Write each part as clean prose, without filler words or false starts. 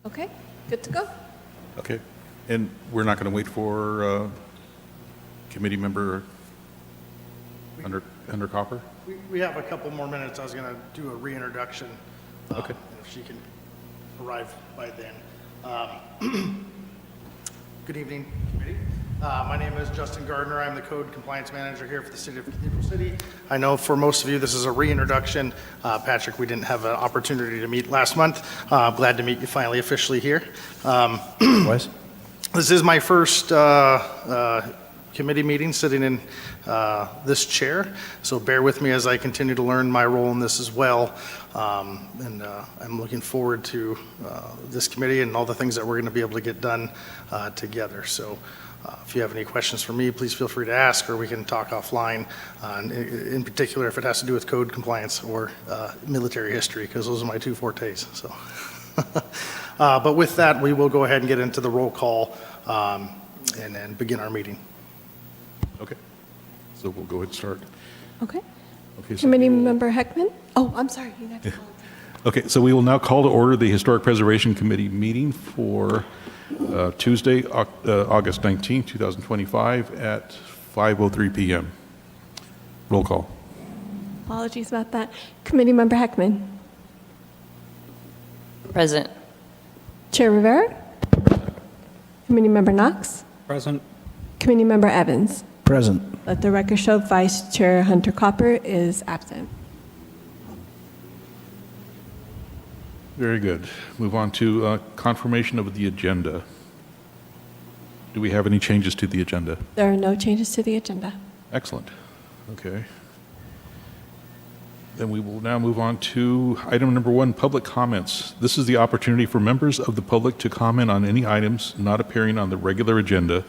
Okay, good to go. Okay, and we're not going to wait for committee member under Copper? We have a couple more minutes. I was going to do a reintroduction. Okay. If she can arrive by then. Good evening, committee. My name is Justin Gardner. I'm the Code Compliance Manager here for the City of Cathedral City. I know for most of you this is a reintroduction. Patrick, we didn't have an opportunity to meet last month. Glad to meet you finally officially here. Wes? This is my first committee meeting sitting in this chair, so bear with me as I continue to learn my role in this as well. I'm looking forward to this committee and all the things that we're going to be able to get done together. So if you have any questions for me, please feel free to ask, or we can talk offline, in particular if it has to do with code compliance or military history, because those are my two fortes. So, but with that, we will go ahead and get into the roll call and begin our meeting. Okay, so we'll go ahead and start. Okay. Okay, so Committee we will- Member Heckman? Oh, I'm sorry. You have to call. Okay, so we will now call to order the Historic Preservation Committee meeting for Tuesday, August 19, 2025 at 5:03 p.m. Roll call. Apologies about that. Committee Member Heckman? Present. Chair Rivera? Committee Member Knox? Present. Committee Member Evans? Present. Let the record show Vice Chair Hunter Copper is absent. Very good. Move on to confirmation of the agenda. Do we have any changes to the agenda? There are no changes to the agenda. Excellent. Okay. Then we will now move on to item number 1, public comments. This is the opportunity for members of the public to comment on any items not appearing on the regular agenda.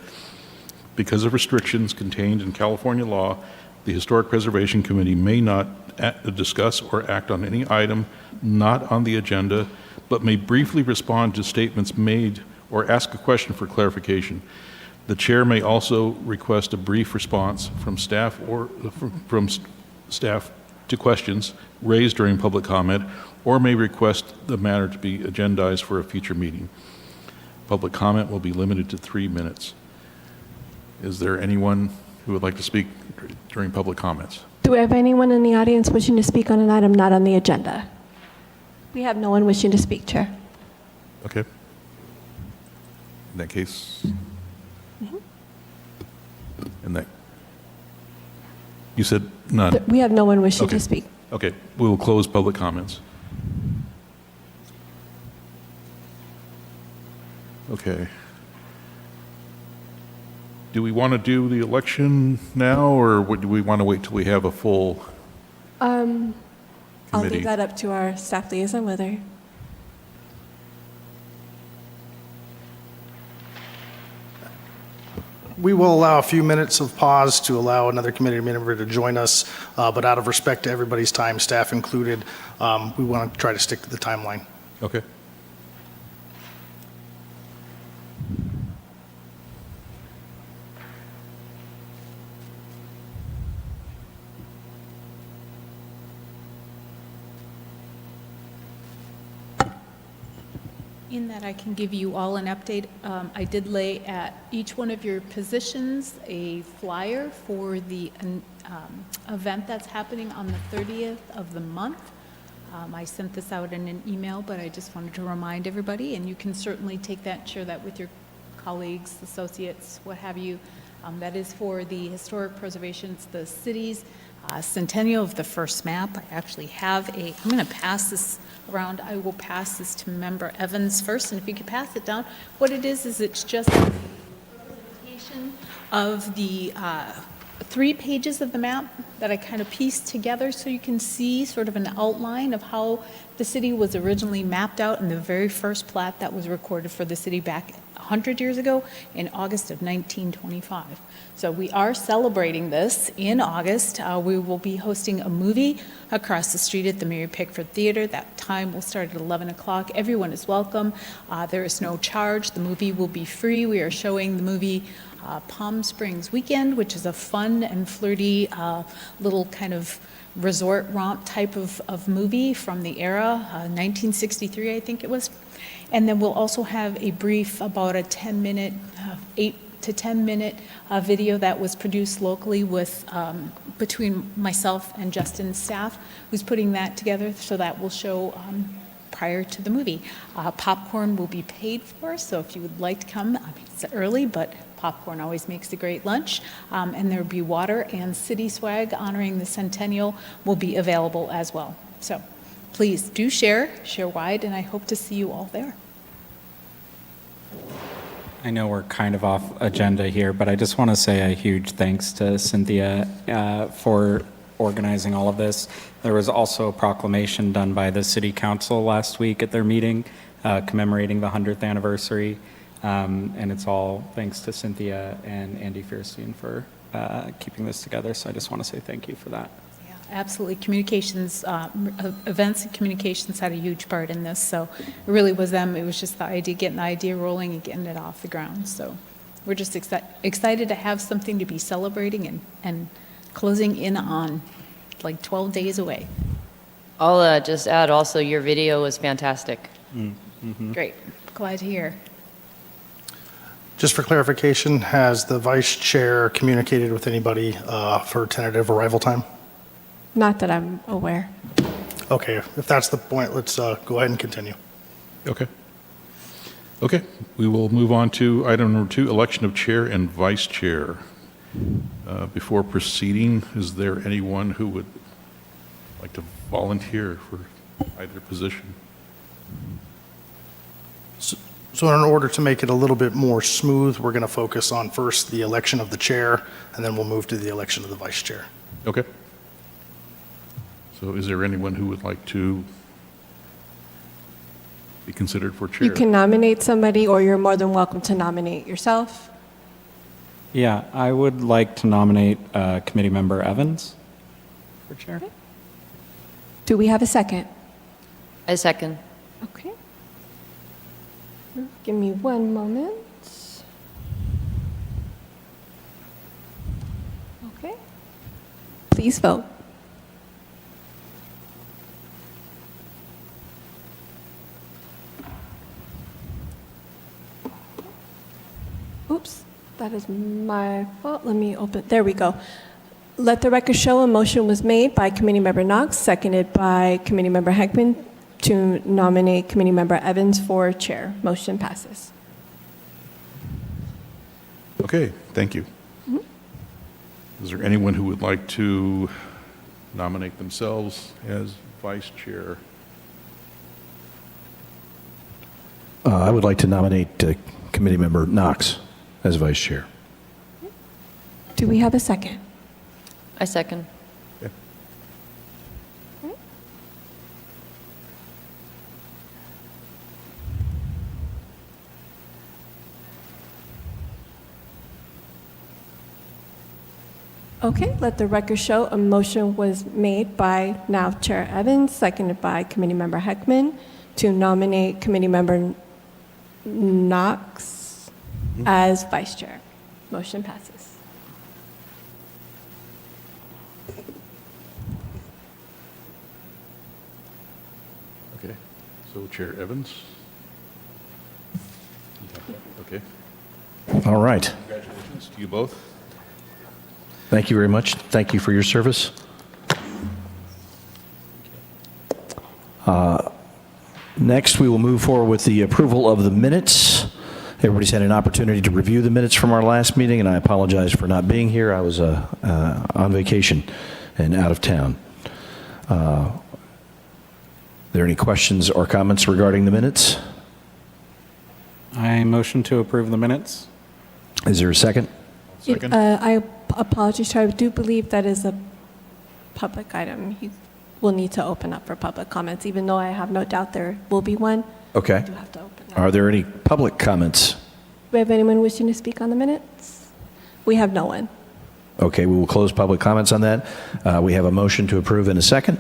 Because of restrictions contained in California law, the Historic Preservation Committee may not discuss or act on any item not on the agenda, but may briefly respond to statements made or ask a question for clarification. The chair may also request a brief response from staff or from staff to questions raised during public comment, or may request the matter to be agendized for a future meeting. Public comment will be limited to 3 minutes. Is there anyone who would like to speak during public comments? Do we have anyone in the audience wishing to speak on an item not on the agenda? We have no one wishing to speak, Chair. Okay. In that case, you said none. We have no one wishing Okay. to speak. Okay, we will close public comments. Okay. Do we want to do the election now, or do we want to wait till we have a full I'll committee? leave that up to our staff liaison whether. We will allow a few minutes of pause to allow another committee member to join us, but out of respect to everybody's time, staff included, we want to try to stick to the timeline. Okay. In that I can give you all an update. I did lay at each one of your positions a flyer for the event that's happening on the 30th of the month. I sent this out in an email, but I just wanted to remind everybody, and you can certainly take that, share that with your colleagues, associates, what have you. That is for the historic preservations, the city's centennial of the first map. I actually have I'm going to pass this around. I will pass this to Member Evans first, and if you could pass it down. What it is it's just a representation of the 3 pages of the map that I kind of pieced together so you can see sort of an outline of how the city was originally mapped out in the very first plat that was recorded for the city back 100 years ago in August of 1925. So we are celebrating this in August. We will be hosting a movie across the street at the Mary Pickford Theater. That time will start at 11 o'clock. Everyone is welcome. There is no charge. The movie will be free. We are showing the movie Palm Springs Weekend, which is a fun and flirty little kind of resort romp type of movie from the era, 1963, I think it was. And then we'll also have a brief, about a 10-minute, 8 to 10-minute video that was produced locally with, between myself and Justin's staff, who's putting that together, so that will show prior to the movie. Popcorn will be paid for, so if you would like to come, I mean, it's early, but popcorn always makes a great lunch. And there will be water, and city swag honoring the centennial will be available as well. So please do share wide, and I hope to see you all there. I know we're kind of off agenda here, but I just want to say a huge thanks to Cynthia for organizing all of this. There was also a proclamation done by the City Council last week at their meeting commemorating the 100th anniversary. And it's all thanks to Cynthia and Andy Fierstein for keeping this together. So I just want to say thank you for that. Yeah, absolutely. Communications, events and communications had a huge part in this, so it really was them. It was just the idea, getting the idea rolling and getting it off the ground. So we're just excited to have something to be celebrating and closing in on, like 12 days away. I'll just add also, your video was fantastic. Great. Glad to hear. Just for clarification, has the vice chair communicated with anybody for tentative arrival time? Not that I'm aware. Okay, if that's the point, let's go ahead and continue. Okay. Okay, we will move on to item number 2, election of chair and vice chair. Before proceeding, is there anyone who would like to volunteer for either position? So in order to make it a little bit more smooth, we're going to focus on first the election of the chair, and then we'll move to the election of the vice chair. Okay. So is there anyone who would like to be considered for chair? You can nominate somebody, or you're more than welcome to nominate yourself. Yeah, I would like to nominate Committee Member Evans for chair. Do we have a second? I second. Okay. Give me one moment. Okay. Please vote. Oops, that is my fault. Let me open, there we go. Let the record show a motion was made by Committee Member Knox, seconded by Committee Member Heckman, to nominate Committee Member Evans for chair. Motion passes. Okay, thank you. Is there anyone who would like to nominate themselves as vice chair? I would like to nominate Committee Member Knox as vice chair. Do we have a second? I second. Okay. Okay, let the record show a motion was made by now Chair Evans, seconded by Committee Member Heckman, to nominate Committee Member Knox as vice chair. Motion passes. Okay, so Chair Evans? Okay, All right. congratulations to you both. Thank you very much. Thank you for your service. Next, we will move forward with the approval of the minutes. Everybody's had an opportunity to review the minutes from our last meeting, and I apologize for not being here. I was on vacation and out of town. Are there any questions or comments regarding the minutes? I motion to approve the minutes. Is there a second? Second? I apologize, Chair. I do believe that is a public item. You will need to open up for public comments, even though I have no doubt there will be one. Okay. You do have to open up. Are there any public comments? Do we have anyone wishing to speak on the minutes? We have no one. Okay, we will close public comments on that. We have a motion to approve in a second.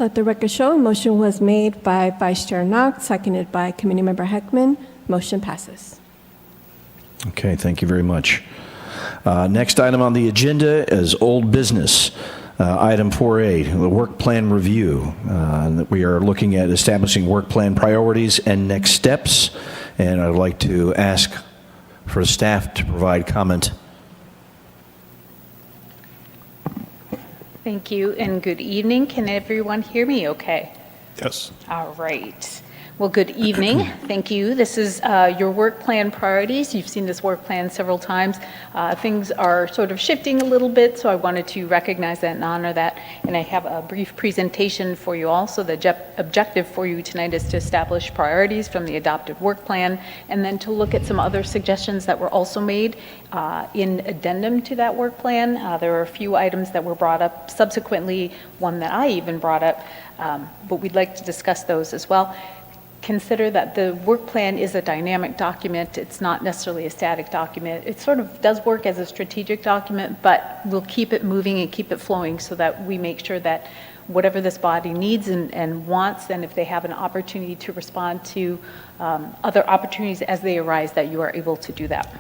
Let the record show a motion was made by Vice Chair Knox, seconded by Committee Member Heckman. Motion passes. Okay, thank you very much. Next item on the agenda is old business. Item 4A, the work plan review. We are looking at establishing work plan priorities and next steps, and I'd like to ask for staff to provide comment. Thank you and good evening. Can everyone hear me okay? Yes. All right. Well, good evening. Thank you. This is your work plan priorities. You've seen this work plan several times. Things are sort of shifting a little bit, so I wanted to recognize that and honor that. And I have a brief presentation for you all. So the objective for you tonight is to establish priorities from the adopted work plan, and then to look at some other suggestions that were also made in addendum to that work plan. There were a few items that were brought up subsequently, one that I even brought up, but we'd like to discuss those as well. Consider that the work plan is a dynamic document. It's not necessarily a static document. It sort of does work as a strategic document, but we'll keep it moving and keep it flowing so that we make sure that whatever this body needs and wants, and if they have an opportunity to respond to other opportunities as they arise, that you are able to do that.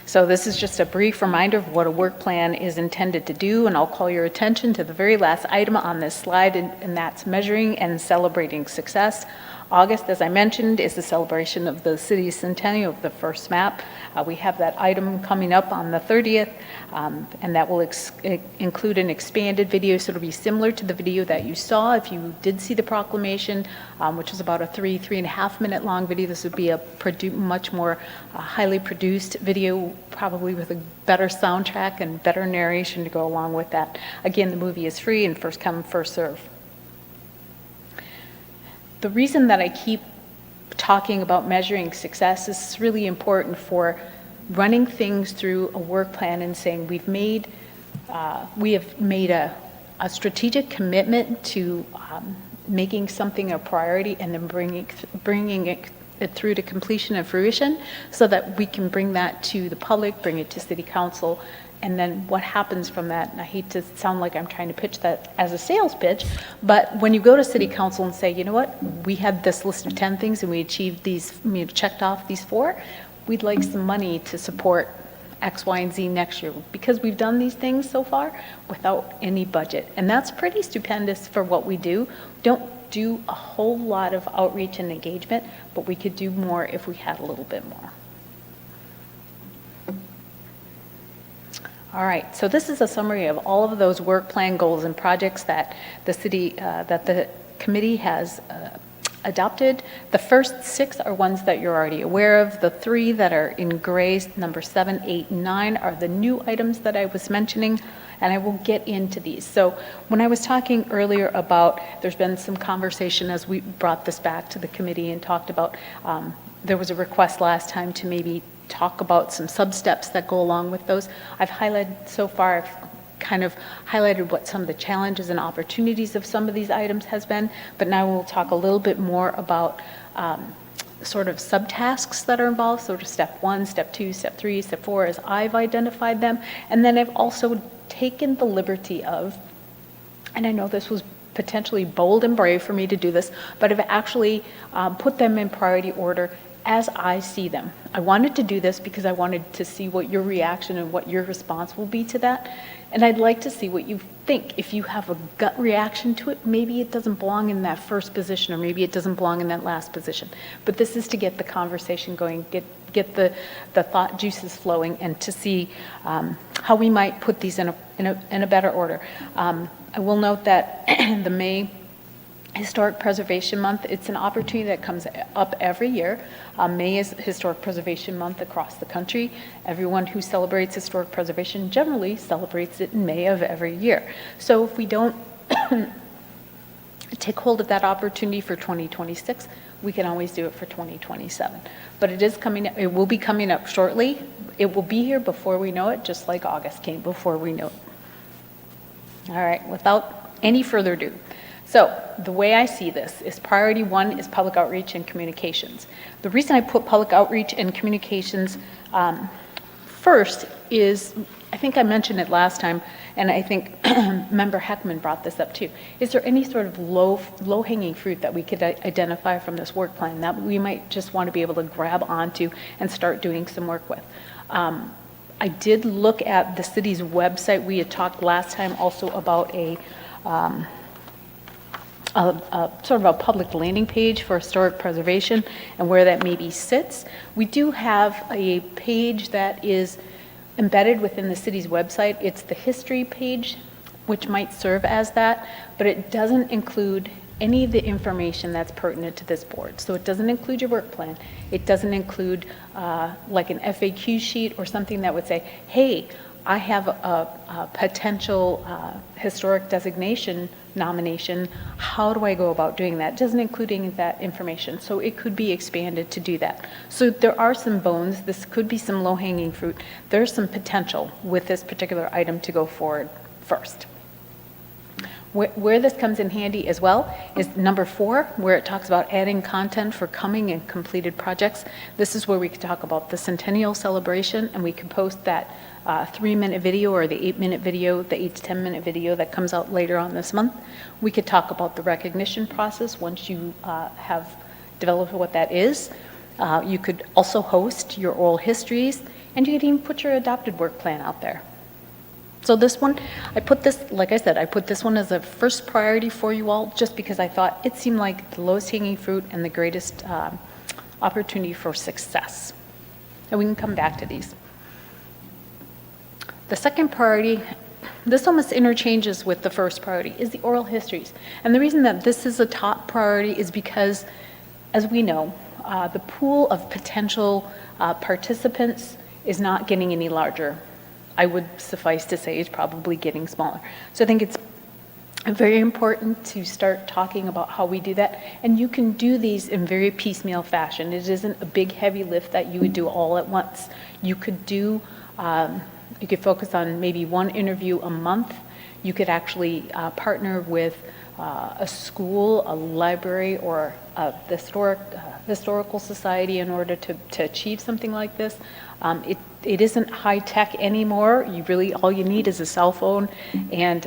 So this is just a brief reminder of what a work plan is intended to do, and I'll call your attention to the very last item on this slide, and that's measuring and celebrating success. August, as I mentioned, is the celebration of the city's centennial of the first map. We have that item coming up on the 30th, and that will include an expanded video, so it'll be similar to the video that you saw if you did see the proclamation, which was about a 3.5 minute long video. This would be a much more highly produced video, probably with a better soundtrack and better narration to go along with that. Again, the movie is free and first come, first serve. The reason that I keep talking about measuring success is really important for running things through a work plan and saying we have made a strategic commitment to making something a priority and then bringing it through to completion and fruition so that we can bring that to the public, bring it to City Council, and then what happens from that, and I hate to sound like I'm trying to pitch that as a sales pitch, but when you go to City Council and say, you know what, we had this list of 10 things and we achieved these, checked off these 4, we'd like some money to support X, Y, and Z next year, because we've done these things so far without any budget. And that's pretty stupendous for what we do. Don't do a whole lot of outreach and engagement, but we could do more if we had a little bit more. All right, so this is a summary of all of those work plan goals and projects that the city, that the committee has adopted. The first 6 are ones that you're already aware of. The 3 that are in gray, number 7, 8, and 9, are the new items that I was mentioning, and I will get into these. So when I was talking earlier about, there's been some conversation as we brought this back to the committee and talked about, there was a request last time to maybe talk about some sub-steps that go along with those. I've highlighted so far, I've kind of highlighted what some of the challenges and opportunities of some of these items has been, but now we'll talk a little bit more about sort of subtasks that are involved, sort of step 1, step 2, step 3, step 4, as I've identified them. And then I've also taken the liberty of, and I know this was potentially bold and brave for me to do this, but I've actually put them in priority order as I see them. I wanted to do this because I wanted to see what your reaction and what your response will be to that. And I'd like to see what you think. If you have a gut reaction to it, maybe it doesn't belong in that first position, or maybe it doesn't belong in that last position. But this is to get the conversation going, get the thought juices flowing, and to see how we might put these in a better order. I will note that the May Historic Preservation Month, it's an opportunity that comes up every year. May is Historic Preservation Month across the country. Everyone who celebrates historic preservation generally celebrates it in May of every year. So if we don't take hold of that opportunity for 2026, we can always do it for 2027. But it is coming up, it will be coming up shortly. It will be here before we know it, just like August came before we know it. All right, without any further ado. So the way I see this is priority 1 is public outreach and communications. The reason I put public outreach and communications first is, I think I mentioned it last time, and I think Member Heckman brought this up too. Is there any sort of low-hanging fruit that we could identify from this work plan that we might just want to be able to grab onto and start doing some work with? I did look at the city's website. We had talked last time also about a sort of a public landing page for historic preservation and where that maybe sits. We do have a page that is embedded within the city's website. It's the history page, which might serve as that, but it doesn't include any of the information that's pertinent to this board. So it doesn't include your work plan. It doesn't include like an FAQ sheet or something that would say, hey, I have a potential historic designation nomination. How do I go about doing that? It doesn't include any of that information. So it could be expanded to do that. So there are some bones. This could be some low-hanging fruit. There's some potential with this particular item to go forward first. Where this comes in handy as well is number 4, where it talks about adding content for coming and completed projects. This is where we could talk about the centennial celebration, and we could post that 3-minute video or the 8-minute video, the 8 to 10-minute video that comes out later on this month. We could talk about the recognition process once you have developed what that is. You could also host your oral histories, and you could even put your adopted work plan out there. So this one, I put this, like I said, I put this one as a first priority for you all, just because I thought it seemed like the lowest hanging fruit and the greatest opportunity for success. And we can come back to these. The second priority, this almost interchanges with the first priority, is the oral histories. And the reason that this is a top priority is because, as we know, the pool of potential participants is not getting any larger. I would suffice to say it's probably getting smaller. So I think it's very important to start talking about how we do that. And you can do these in very piecemeal fashion. It isn't a big heavy lift that you would do all at once. You could do, you could focus on maybe one interview a month. You could actually partner with a school, a library, or a historical society in order to achieve something like this. It isn't high tech anymore. You really, all you need is a cell phone and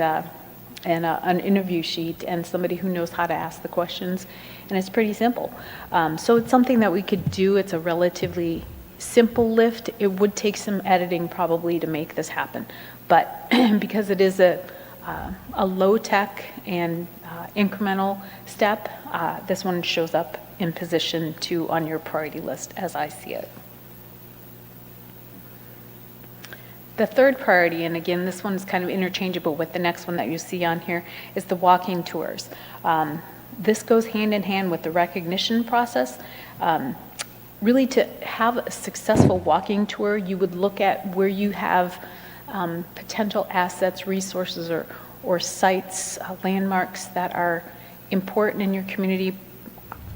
an interview sheet and somebody who knows how to ask the questions, and it's pretty simple. So it's something that we could do. It's a relatively simple lift. It would take some editing probably to make this happen, but because it is a low tech and incremental step, this one shows up in position 2 on your priority list as I see it. The third priority, and again, this one is kind of interchangeable with the next one that you see on here, is the walking tours. This goes hand in hand with the recognition process. Really, to have a successful walking tour, you would look at where you have potential assets, resources, or sites, landmarks that are important in your community.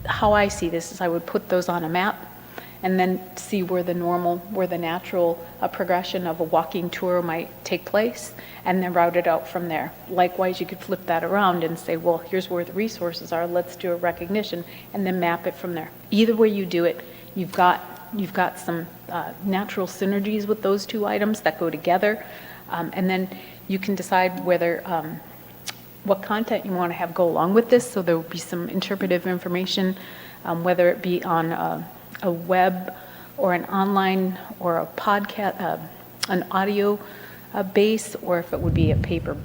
How I see this is I would put those on a map and then see where the natural progression of a walking tour might take place, and then route it out from there. Likewise, you could flip that around and say, well, here's where the resources are, let's do a recognition, and then map it from there. Either way you do it, you've got some natural synergies with those 2 items that go together, and then you can decide whether what content you want to have go along with this. So there will be some interpretive information, whether it be on a web or an online or a podcast, an audio base, or if it would be a paper,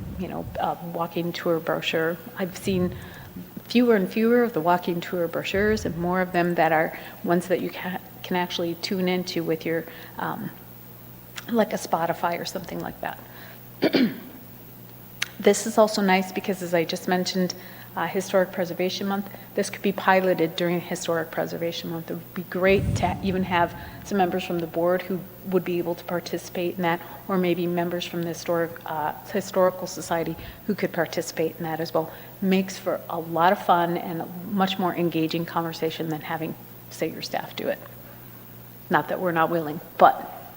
walking tour brochure. I've seen fewer and fewer of the walking tour brochures and more of them that are ones that you can actually tune into with your, like a Spotify or something like that. This is also nice because, as I just mentioned, Historic Preservation Month, this could be piloted during Historic Preservation Month. It would be great to even have some members from the board who would be able to participate in that, or maybe members from the Historical Society who could participate in that as well. Makes for a lot of fun and a much more engaging conversation than having, say, your staff do it. Not that we're not willing, but.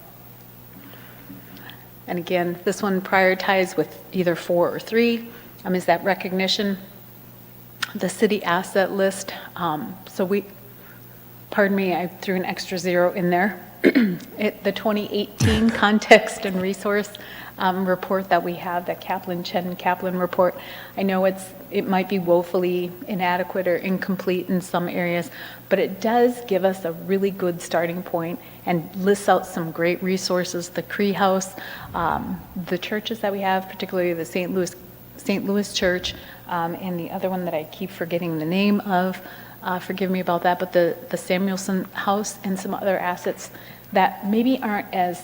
And again, this one prioritized with either 4 or 3, is that recognition. The city asset list, I threw an extra 0 in there the 2018 Context and Resource report that we have, the Chen Kaplan report. I know it might be woefully inadequate or incomplete in some areas, but it does give us a really good starting point and lists out some great resources, the Cree House, the churches that we have, particularly the St. Louis Church, and the other one that I keep forgetting the name of, forgive me about that, but the Samuelson House and some other assets that maybe aren't as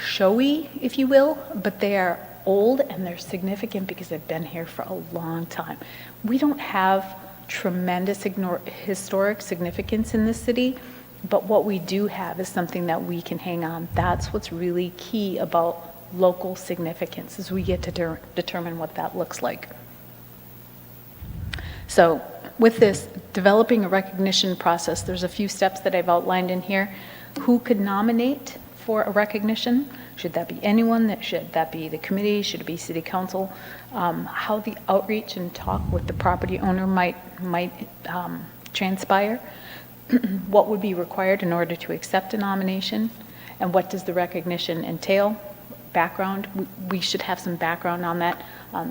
showy, if you will, but they are old and they're significant because they've been here for a long time. We don't have tremendous historic significance in this city, but what we do have is something that we can hang on. That's what's really key about local significance, is we get to determine what that looks like. So with this, developing a recognition process, there's a few steps that I've outlined in here. Who could nominate for a recognition? Should that be anyone? Should that be the committee? Should it be city council? How the outreach and talk with the property owner might transpire? What would be required in order to accept a nomination? And what does the recognition entail? Background, we should have some background on that,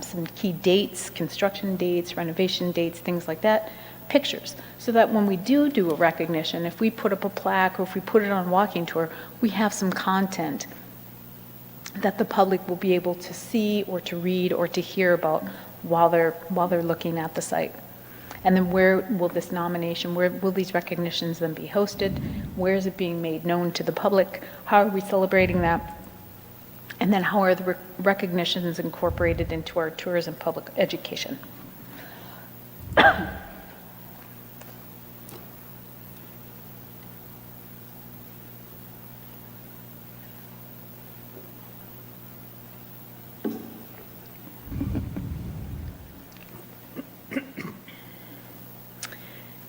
some key dates, construction dates, renovation dates, things like that, pictures, so that when we do a recognition, if we put up a plaque or if we put it on walking tour, we have some content that the public will be able to see or to read or to hear about while they're looking at the site. And then where will this nomination, where will these recognitions then be hosted? Where is it being made known to the public? How are we celebrating that? And then how are the recognitions incorporated into our tourism public education?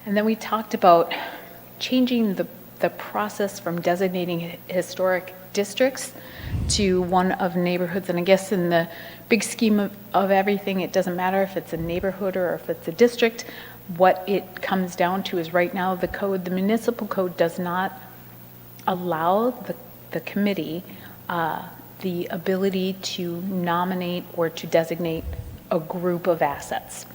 And then we talked about changing the process from designating historic districts to one of neighborhoods. And I guess in the big scheme of everything, it doesn't matter if it's a neighborhood or if it's a district. What it comes down to is right now the municipal code does not allow the committee the ability to nominate or to designate a group of assets.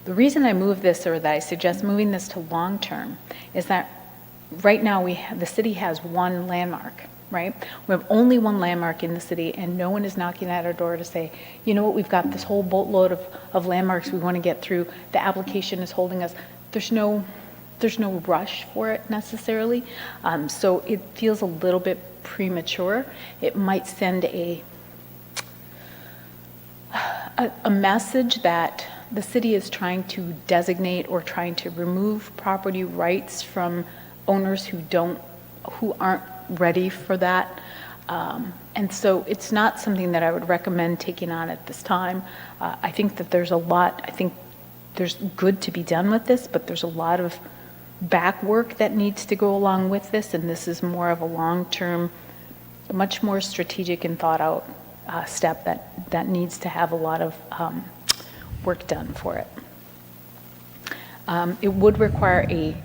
The reason I move this, or that I suggest moving this to long-term, is that right now the city has one landmark, right? We have only one landmark in the city, and no one is knocking at our door to say, you know what, we've got this whole boatload of landmarks we want to get through. The application is holding us. There's no rush for it necessarily, so it feels a little bit premature. It might send a message that the city is trying to designate or trying to remove property rights from owners who aren't ready for that. And so it's not something that I would recommend taking on at this time. I think that there's good to be done with this, but there's a lot of back work that needs to go along with this, and this is more of a long-term, much more strategic and thought-out step that needs to have a lot of work done for it. It would require a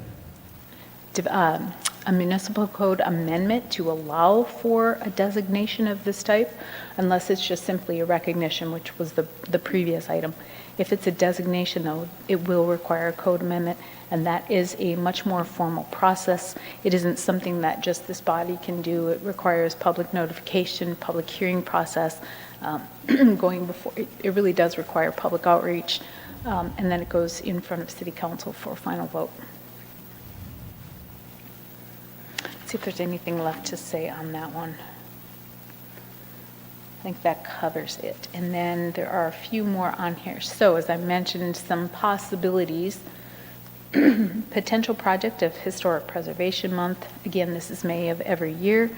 municipal code amendment to allow for a designation of this type, unless it's just simply a recognition, which was the previous item. If it's a designation, though, it will require a code amendment, and that is a much more formal process. It isn't something that just this body can do. It requires public notification, public hearing process, going before. It really does require public outreach, and then it goes in front of City Council for a final vote. Let's see if there's anything left to say on that one. I think that covers it. And then there are a few more on here. So as I mentioned, some possibilities. Potential project of Historic Preservation Month. Again, this is May of every year.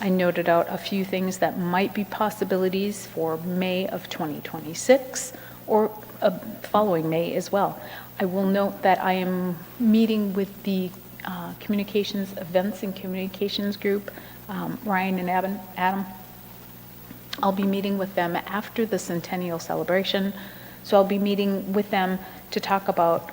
I noted out a few things that might be possibilities for May of 2026 or following May as well. I will note that I am meeting with the communications events and communications group, Ryan and Adam. I'll be meeting with them after the centennial celebration. So I'll be meeting with them to talk about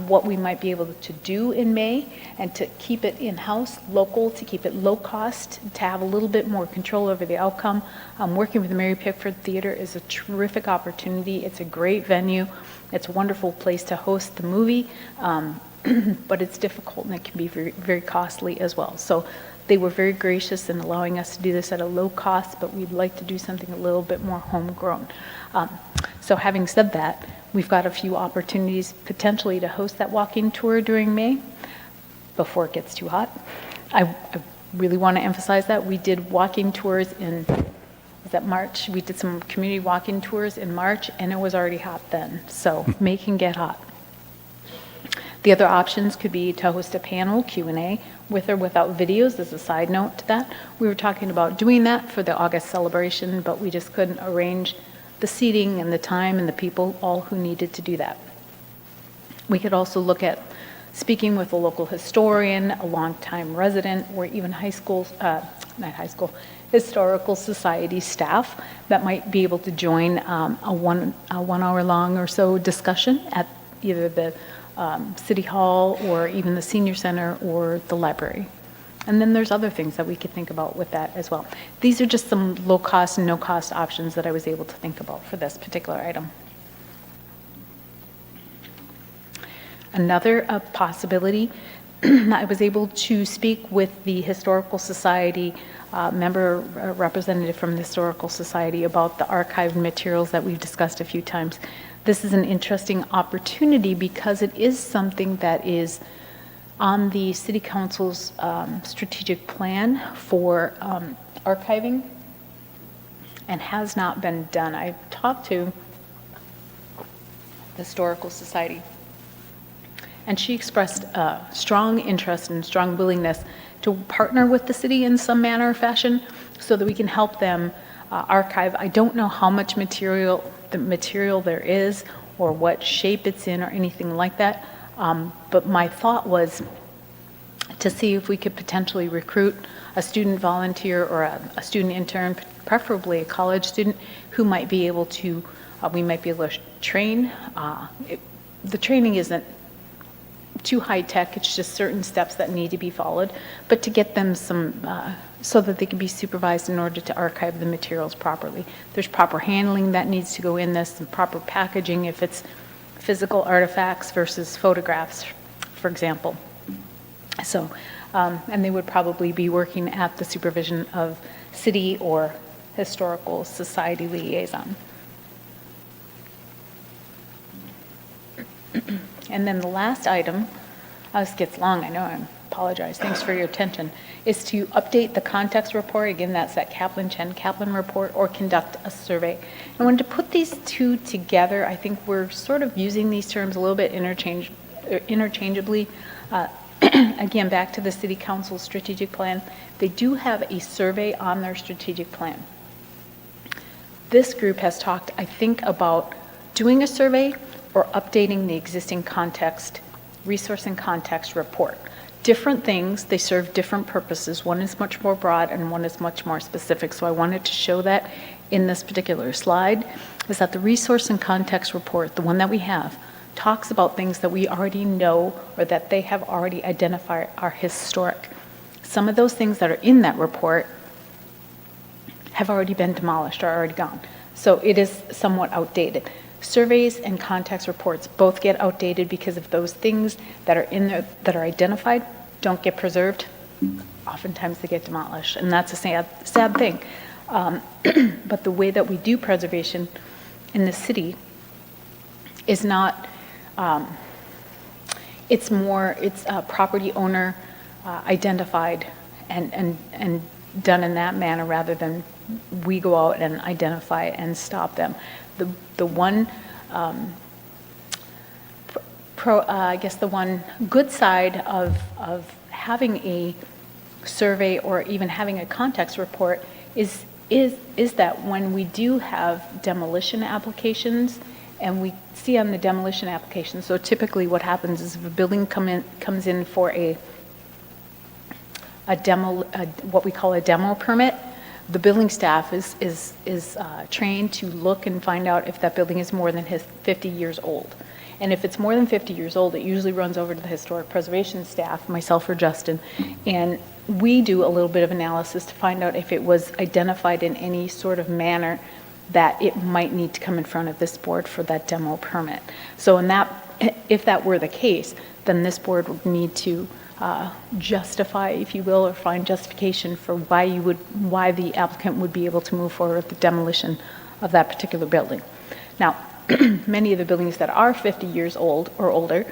what we might be able to do in May, and to keep it in-house, local, to keep it low cost, to have a little bit more control over the outcome. Working with the Mary Pickford Theater is a terrific opportunity. It's a great venue. It's a wonderful place to host the movie, but it's difficult and it can be very, very costly as well. So they were very gracious in allowing us to do this at a low cost, but we'd like to do something a little bit more homegrown. So having said that, we've got a few opportunities potentially to host that walking tour during May before it gets too hot. I really want to emphasize that. We did walking tours in, was that March? We did some community walking tours in March, and it was already hot then. So May can get hot. The other options could be to host a panel Q&A with or without videos. As a side note to that, we were talking about doing that for the August celebration, but we just couldn't arrange the seating and the time and the people all who needed to do that. We could also look at speaking with a local historian, a longtime resident, or even historical society staff that might be able to join a one hour long or so discussion at either the City Hall or even the Senior Center or the library. And then there's other things that we could think about with that as well. These are just some low-cost and no-cost options that I was able to think about for this particular item. Another possibility, I was able to speak with the Historical Society member representative from the Historical Society about the archived materials that we've discussed a few times. This is an interesting opportunity because it is something that is on the City Council's strategic plan for archiving and has not been done. I've talked to the Historical Society, and she expressed strong interest and strong willingness to partner with the city in some manner or fashion so that we can help them archive. I don't know how much material there is or what shape it's in or anything like that. But my thought was to see if we could potentially recruit a student volunteer or a student intern, preferably a college student, who might be able to, we might be able to train. The training isn't too high tech, it's just certain steps that need to be followed, but to get them some, so that they can be supervised in order to archive the materials properly. There's proper handling that needs to go in this, and proper packaging if it's physical artifacts versus photographs, for example. So, and they would probably be working at the supervision of city or historical society liaison. And then the last item, this gets long, I know, I apologize, thanks for your attention, is to update the context report. Again, that's that Chen Kaplan report, or conduct a survey. I wanted to put these two together. I think we're sort of using these terms a little bit interchangeably. Again, back to the City Council strategic plan. They do have a survey on their strategic plan. This group has talked, I think, about doing a survey or updating the existing context, resource and context report. Different things, they serve different purposes. One is much more broad and one is much more specific. So I wanted to show that in this particular slide, is that the resource and context report, the one that we have, talks about things that we already know or that they have already identified are historic. Some of those things that are in that report have already been demolished or already gone. So it is somewhat outdated. Surveys and context reports both get outdated because if those things that are in there that are identified don't get preserved, oftentimes they get demolished, and that's a sad thing. But the way that we do preservation in the city is not, it's property owner identified and done in that manner rather than we go out and identify and stop them. The one, I guess the one good side of having a survey or even having a context report is that when we do have demolition applications, and we see on the demolition application, so typically what happens is if a building comes in for what we call a demo permit, the building staff is trained to look and find out if that building is more than 50 years old. And if it's more than 50 years old, it usually runs over to the historic preservation staff, myself or Justin, and we do a little bit of analysis to find out if it was identified in any sort of manner that it might need to come in front of this board for that demo permit. So if that were the case, then this board would need to justify, if you will, or find justification for why the applicant would be able to move forward with the demolition of that particular building. Now, many of the buildings that are 50 years old or older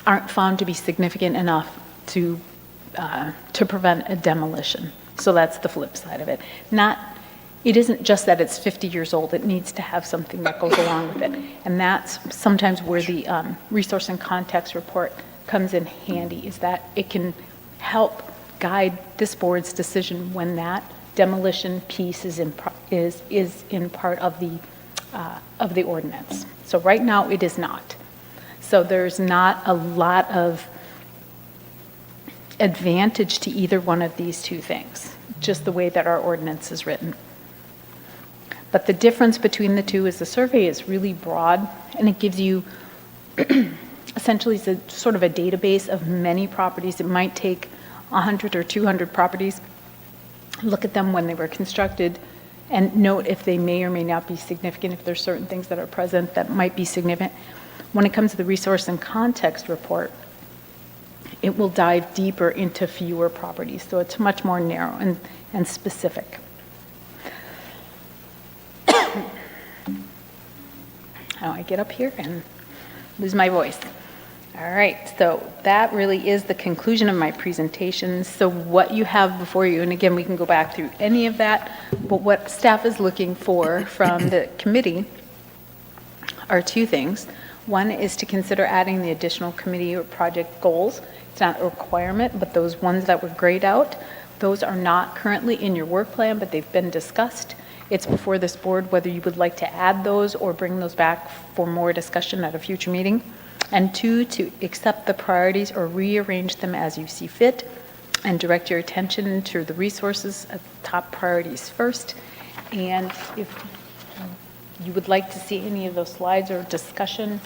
aren't found to be significant enough to prevent a demolition. So that's the flip side of it. It isn't just that it's 50 years old, it needs to have something that goes along with it. And that's sometimes where the resource and context report comes in handy, is that it can help guide this board's decision when that demolition piece is in part of the ordinance. So right now, it is not. So there's not a lot of advantage to either one of these two things, just the way that our ordinance is written. But the difference between the two is the survey is really broad, and it gives you essentially it's a sort of a database of many properties. It might take 100 or 200 properties, look at them when they were constructed, and note if they may or may not be significant, if there's certain things that are present that might be significant. When it comes to the resource and context report, it will dive deeper into fewer properties, so it's much more narrow and specific. Now I get up here and lose my voice. All right, so that really is the conclusion of my presentation. So what you have before you, and again, we can go back through any of that, but what staff is looking for from the committee are two things. One is to consider adding the additional committee or project goals. It's not a requirement, but those ones that were grayed out, those are not currently in your work plan, but they've been discussed. It's before this board whether you would like to add those or bring those back for more discussion at a future meeting. And two, to accept the priorities or rearrange them as you see fit and direct your attention to the resources of top priorities first. And if you would like to see any of those slides or discussion,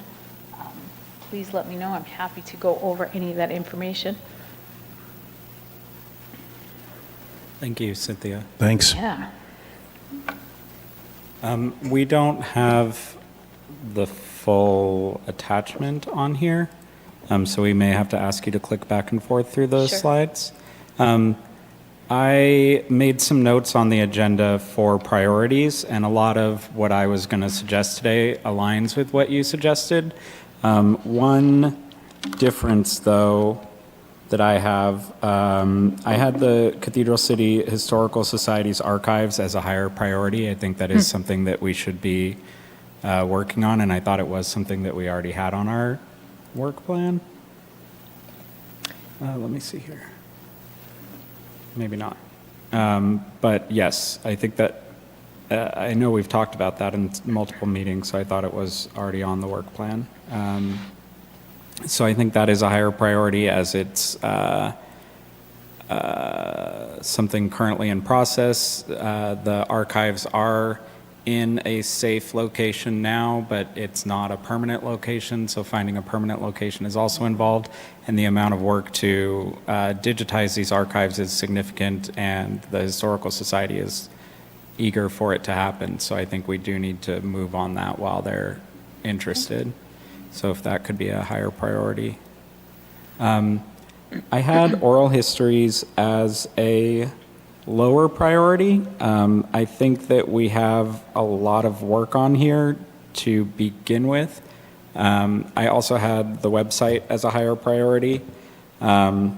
please let me know. I'm happy to go over any of that information. Thank you, Cynthia. Thanks. Yeah. We don't have the full attachment on here, so we may have to ask you to click back and forth through those Sure. slides. I made some notes on the agenda for priorities, and a lot of what I was going to suggest today aligns with what you suggested. One difference, though, that I have, I had the Cathedral City Historical Society's archives as a higher priority. I think that is something that we should be working on, and I thought it was something that we already had on our work plan. Let me see here. Maybe not. But yes, I think that, I know we've talked about that in multiple meetings, so I thought it was already on the work plan. So I think that is a higher priority as it's something currently in process. The archives are in a safe location now, but it's not a permanent location, so finding a permanent location is also involved, and the amount of work to digitize these archives is significant, and the Historical Society is eager for it to happen, so I think we do need to move on that while they're interested. So if that could be a higher priority. I had oral histories as a lower priority. I think that we have a lot of work on here to begin with. I also had the website as a higher priority. I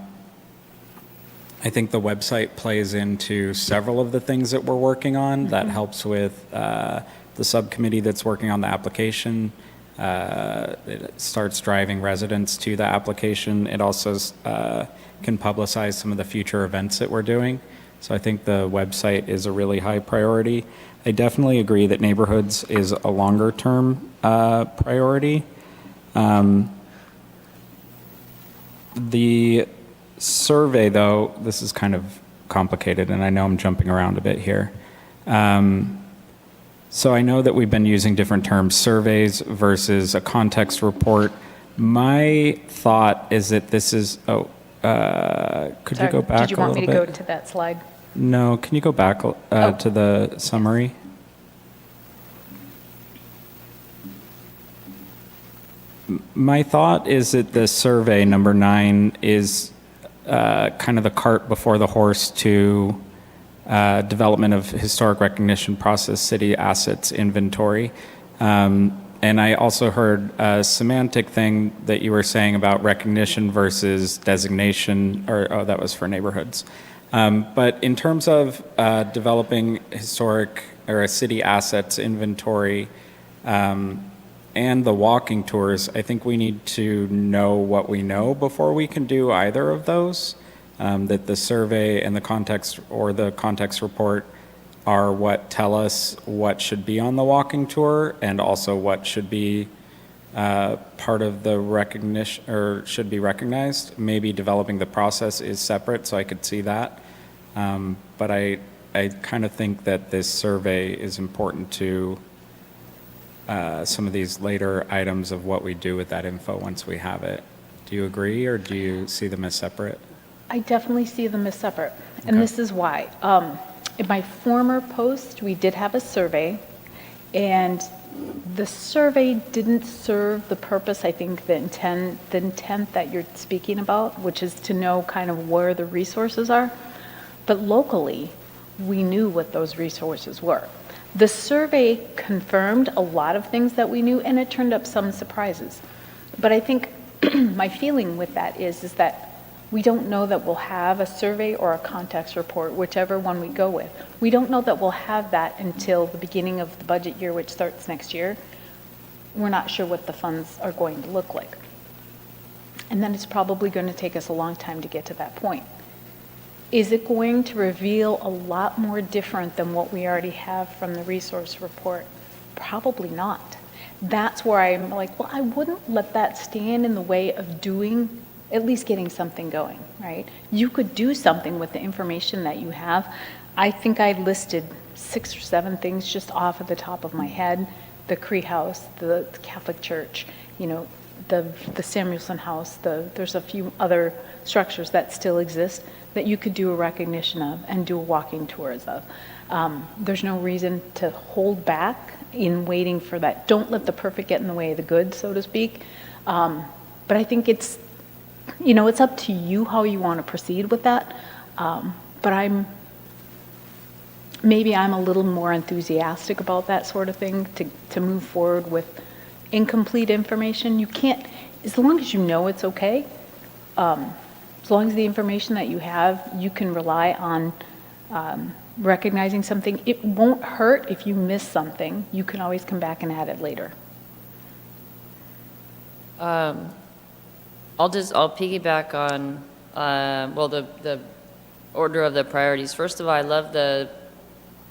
think the website plays into several of the things that we're working on. That helps with the subcommittee that's working on the application. It starts driving residents to the application. It also can publicize some of the future events that we're doing. So I think the website is a really high priority. I definitely agree that neighborhoods is a longer term priority. The survey, though, this is kind of complicated, and I know I'm jumping around a bit here. So I know that we've been using different terms, surveys versus a context report. My thought is that this is, could you go back a little bit? Did you want me to go to that slide? No, can you go back to the summary? My thought is that the survey, number 9, is kind of the cart before the horse to development of historic recognition process, city assets inventory. And I also heard a semantic thing that you were saying about recognition versus designation, or that was for neighborhoods. But in terms of developing historic or a city assets inventory and the walking tours, I think we need to know what we know before we can do either of those. That the survey and the context or the context report are what tell us what should be on the walking tour and also what should be part of the recognition or should be recognized. Maybe developing the process is separate, so I could see that. But I kind of think that this survey is important to some of these later items of what we do with that info once we have it. Do you agree, or do you see them as separate? I definitely see them as separate, and Okay. this is why. In my former post, we did have a survey, and the survey didn't serve the purpose, I think, the intent that you're speaking about, which is to know kind of where the resources are. But locally, we knew what those resources were. The survey confirmed a lot of things that we knew, and it turned up some surprises. But I think my feeling with that is that we don't know that we'll have a survey or a context report, whichever one we go with. We don't know that we'll have that until the beginning of the budget year, which starts next year. We're not sure what the funds are going to look like. And then it's probably going to take us a long time to get to that point. Is it going to reveal a lot more different than what we already have from the resource report? Probably not. That's where I'm like, well, I wouldn't let that stand in the way of doing, at least getting something going, right? You could do something with the information that you have. I think I listed 6 or 7 things just off of the top of my head. The Cree House, the Catholic Church, you know, the Samuelson House, there's a few other structures that still exist that you could do a recognition of and do walking tours of. There's no reason to hold back in waiting for that. Don't let the perfect get in the way of the good, so to speak. But I think it's, you know, it's up to you how you want to proceed with that. But maybe I'm a little more enthusiastic about that sort of thing to move forward with incomplete information. You can't, as long as you know it's okay, as long as the information that you have, you can rely on recognizing something. It won't hurt if you miss something. You can always come back and add it later. I'll piggyback on, the order of the priorities. First of all, I love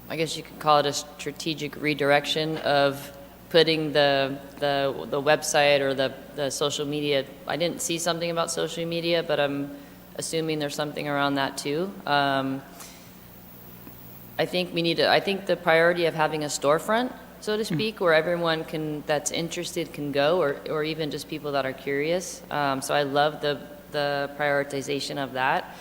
I guess you could call it a strategic redirection of putting the website or the social media. I didn't see something about social media, but I'm assuming there's something around that too. I think the priority of having a storefront, so to speak, where everyone that's interested can go, or even just people that are curious. So I love the prioritization of that.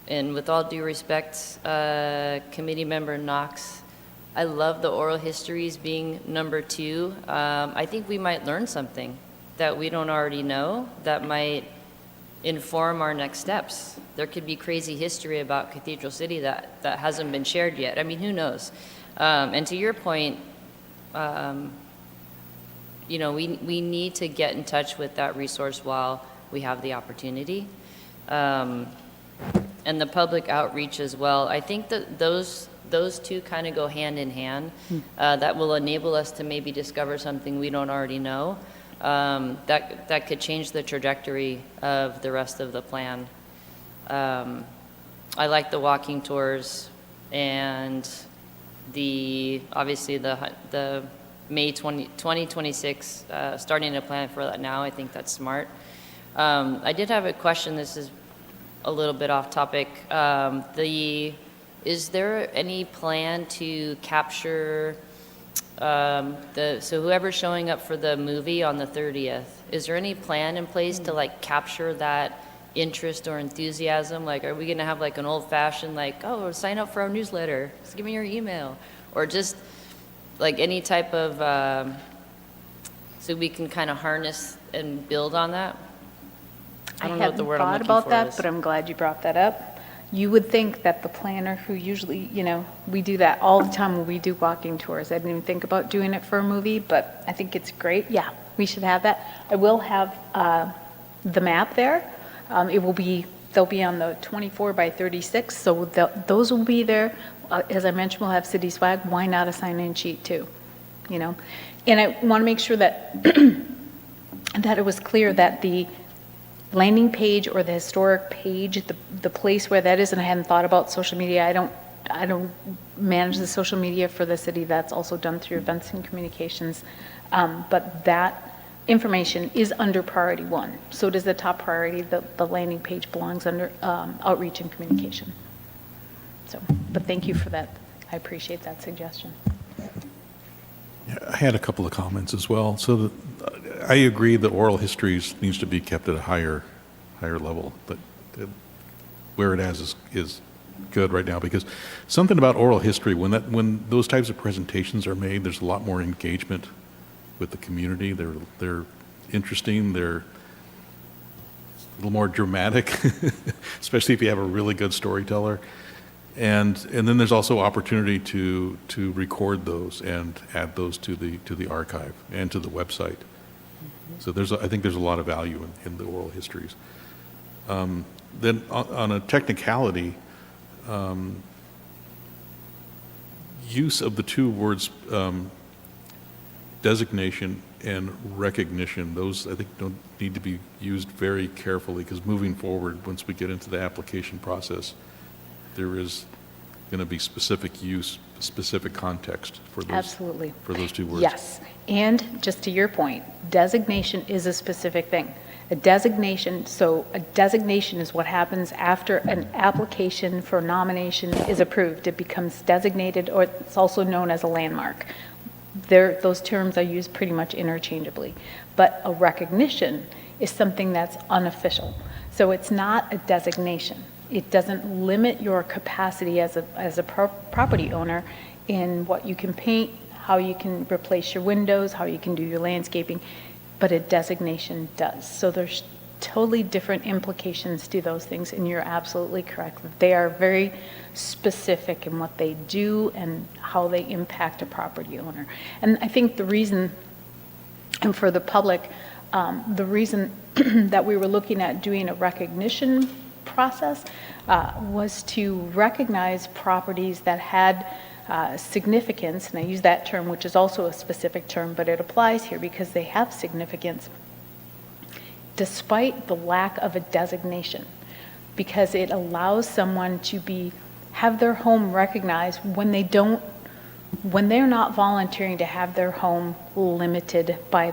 And with all due respect, Committee Member Knox, I love the oral histories being number 2. I think we might learn something that we don't already know that might inform our next steps. There could be crazy history about Cathedral City that hasn't been shared yet. I mean, who knows? And to your point, you know, we need to get in touch with that resource while we have the opportunity. And the public outreach as well. I think that those two kind of go hand in hand. That will enable us to maybe discover something we don't already know. That could change the trajectory of the rest of the plan. I like the walking tours and obviously the May 2026, starting to plan for that now. I think that's smart. I did have a question. This is a little bit off topic. The is there any plan to capture so whoever's showing up for the movie on the 30th, is there any plan in place to like capture that interest or enthusiasm? Like, are we going to have like an old-fashioned, like, oh, sign up for our newsletter, just give me your email, or just like any type of so we can kind of harness and build on that? I don't know what the word I'm looking for I hadn't thought about that, is. but I'm glad you brought that up. You would think that the planner who usually, we do that all the time when we do walking tours. I didn't even think about doing it for a movie, but I think it's great. Yeah, we should have that. I will have the map there. They'll be on the 24 by 36, so those will be there. As I mentioned, we'll have city swag. Why not a sign-in sheet too? And I want to make sure that that it was clear that the landing page or the historic page, the place where that is, and I hadn't thought about social media. I don't manage the social media for the city. That's also done through events and communications. But that information is under priority 1. So does the top priority. The landing page belongs under outreach and communication. So, but thank you for that. I appreciate that suggestion. Yeah, I had a couple of comments as well. So I agree that oral histories needs to be kept at a higher level, but where it is good right now, because something about oral history, when those types of presentations are made, there's a lot more engagement with the community. They're interesting. They're a little more dramatic, especially if you have a really good storyteller. And then there's also opportunity to record those and add those to the archive and to the website. So I think there's a lot of value in the oral histories. Then on a technicality, use of the two words designation and recognition, those I think don't need to be used very carefully, because moving forward, once we get into the application process, there is going to be specific use, specific context for those. Absolutely. For those two words. Yes, and just to your point, designation is a specific thing. A designation is what happens after an application for nomination is approved. It becomes designated, or it's also known as a landmark. Those terms are used pretty much interchangeably. But a recognition is something that's unofficial. So it's not a designation. It doesn't limit your capacity as a property owner in what you can paint, how you can replace your windows, how you can do your landscaping, but a designation does. So there's totally different implications to those things, and you're absolutely correct. They are very specific in what they do and how they impact a property owner. And I think the reason, and for the public, the reason that we were looking at doing a recognition process was to recognize properties that had significance, and I use that term, which is also a specific term, but it applies here because they have significance, despite the lack of a designation, because it allows someone to have their home recognized when they're not volunteering to have their home limited by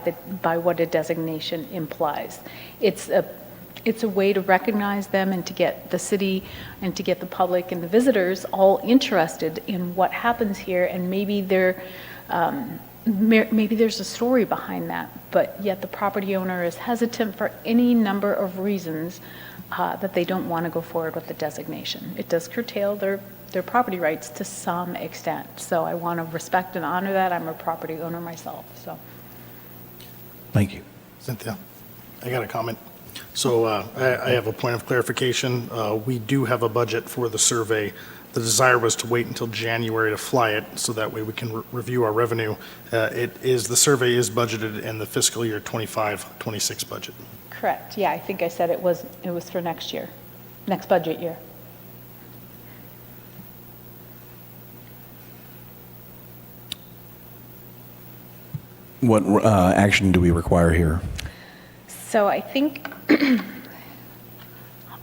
what a designation implies. It's a way to recognize them and to get the city and to get the public and the visitors all interested in what happens here, and maybe there's a story behind that, but yet the property owner is hesitant for any number of reasons that they don't want to go forward with the designation. It does curtail their property rights to some extent, so I want to respect and honor that. I'm a property owner myself, so. Thank you. Cynthia, I got a comment. So I have a point of clarification. We do have a budget for the survey. The desire was to wait until January to fly it, so that way we can review our revenue. The survey is budgeted in the fiscal year 25-26 budget. Correct, yeah, I think I said it was for next year, next budget year. What action do we require here? So I think,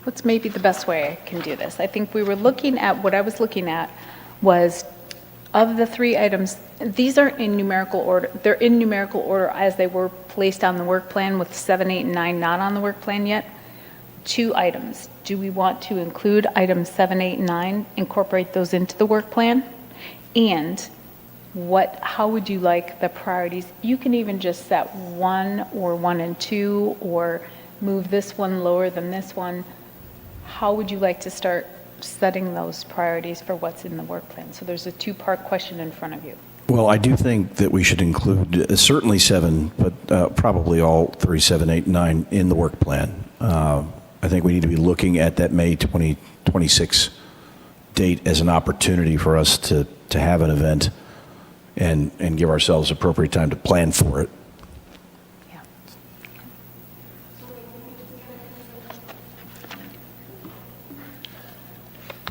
what's maybe the best way I can do this? I think what I was looking at was, of the 3 items, these aren't in numerical order. They're in numerical order as they were placed on the work plan, with 7, 8, and 9 not on the work plan yet. 2 items. Do we want to include items 7, 8, and 9, incorporate those into the work plan? And how would you like the priorities? You can even just set 1 or 1 and 2, or move this one lower than this one. How would you like to start setting those priorities for what's in the work plan? So there's a 2-part question in front of you. Well, I do think that we should include certainly 7, but probably all 3, 7, 8, 9 in the work plan. I think we need to be looking at that May 2026 date as an opportunity for us to have an event and give ourselves appropriate time to plan for it. Yeah.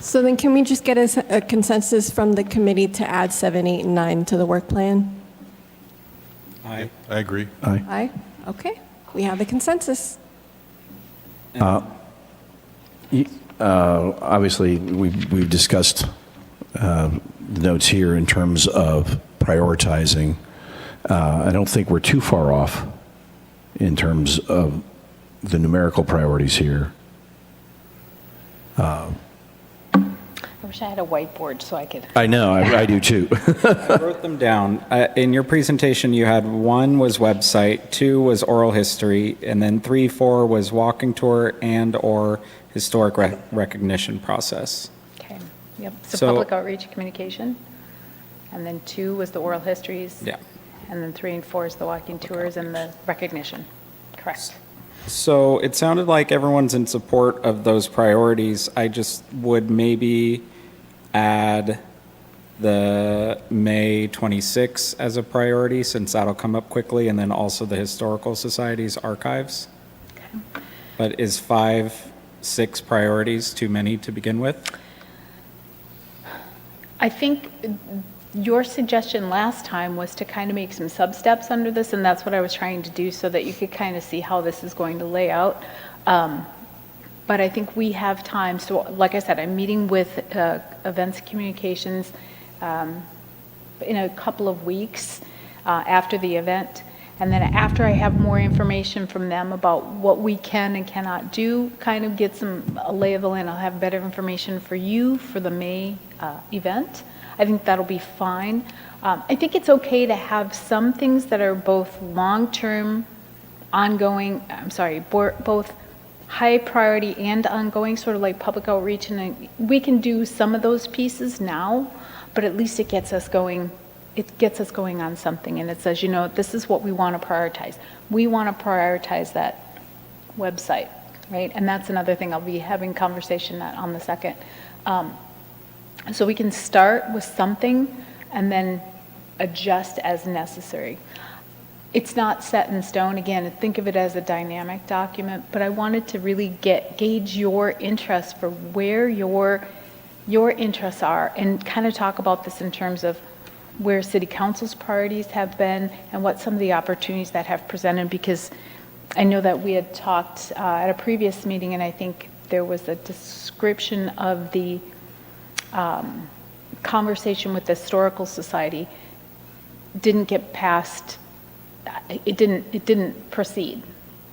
So then can we just get a consensus from the committee to add 7, 8, and 9 to the work plan? Aye. I agree. Aye? Okay, we have a consensus. Obviously, we've discussed the notes here in terms of prioritizing. I don't think we're too far off in terms of the numerical priorities here. I wish I had a whiteboard so I could. I know, I do too. I wrote them down. In your presentation, you had 1 was website, 2 was oral history, and then 3, 4 was walking tour and/or historic recognition process. Okay, yep. So So- public outreach communication. And then 2 was the oral histories. Yeah. And then 3 and 4 is the walking tours and the recognition. Correct. So it sounded like everyone's in support of those priorities. I just would maybe add the May 26 as a priority, since that'll come up quickly, and then also the Historical Society's archives. But is 5, 6 priorities too many to begin with? I think your suggestion last time was to kind of make some sub-steps under this, and that's what I was trying to do so that you could kind of see how this is going to lay out. But I think we have time, so like I said, I'm meeting with Events Communications in a couple of weeks after the event. And then after I have more information from them about what we can and cannot do, kind of get a lay of the land, I'll have better information for you for the May event. I think that'll be fine. I think it's okay to have some things that are both long-term, ongoing, both high priority and ongoing, sort of like public outreach, and we can do some of those pieces now, but at least it gets us going. It gets us going on something, and it says, you know, this is what we want to prioritize. We want to prioritize that website, right? And that's another thing I'll be having conversation on the 2nd. So we can start with something and then adjust as necessary. It's not set in stone. Again, think of it as a dynamic document, but I wanted to really gauge your interest for where your interests are, and kind of talk about this in terms of where City Council's priorities have been and what some of the opportunities that have presented, because I know that we had talked at a previous meeting, and I think there was a description of the conversation with the Historical Society didn't get past, it didn't proceed.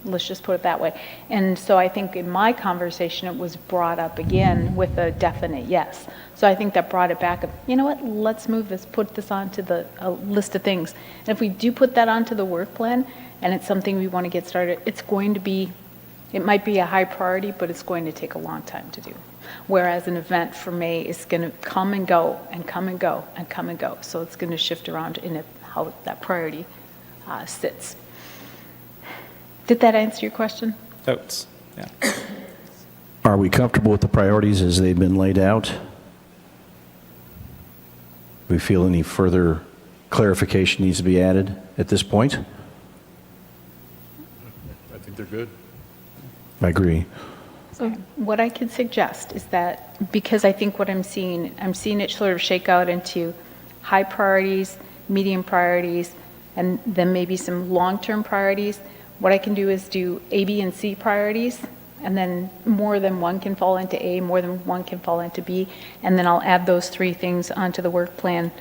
Let's just put it that way. And so I think in my conversation, it was brought up again with a definite yes. So I think that brought it back of, you know what, let's move this, put this onto the list of things. And if we do put that onto the work plan, and it's something we want to get started, it's going to be, it might be a high priority, but it's going to take a long time to do. Whereas an event for May is going to come and go and come and go and come and go. So it's going to shift around in how that priority sits. Did that answer your question? Votes, yeah. Are we comfortable with the priorities as they've been laid out? Do we feel any further clarification needs to be added at this point? I think they're good. I agree. So What I could suggest is that, because I think what I'm seeing it sort of shake out into high priorities, medium priorities, and then maybe some long-term priorities. What I can do is do A, B, and C priorities, and then more than one can fall into A, more than one can fall into B, and then I'll add those 3 things onto the work plan,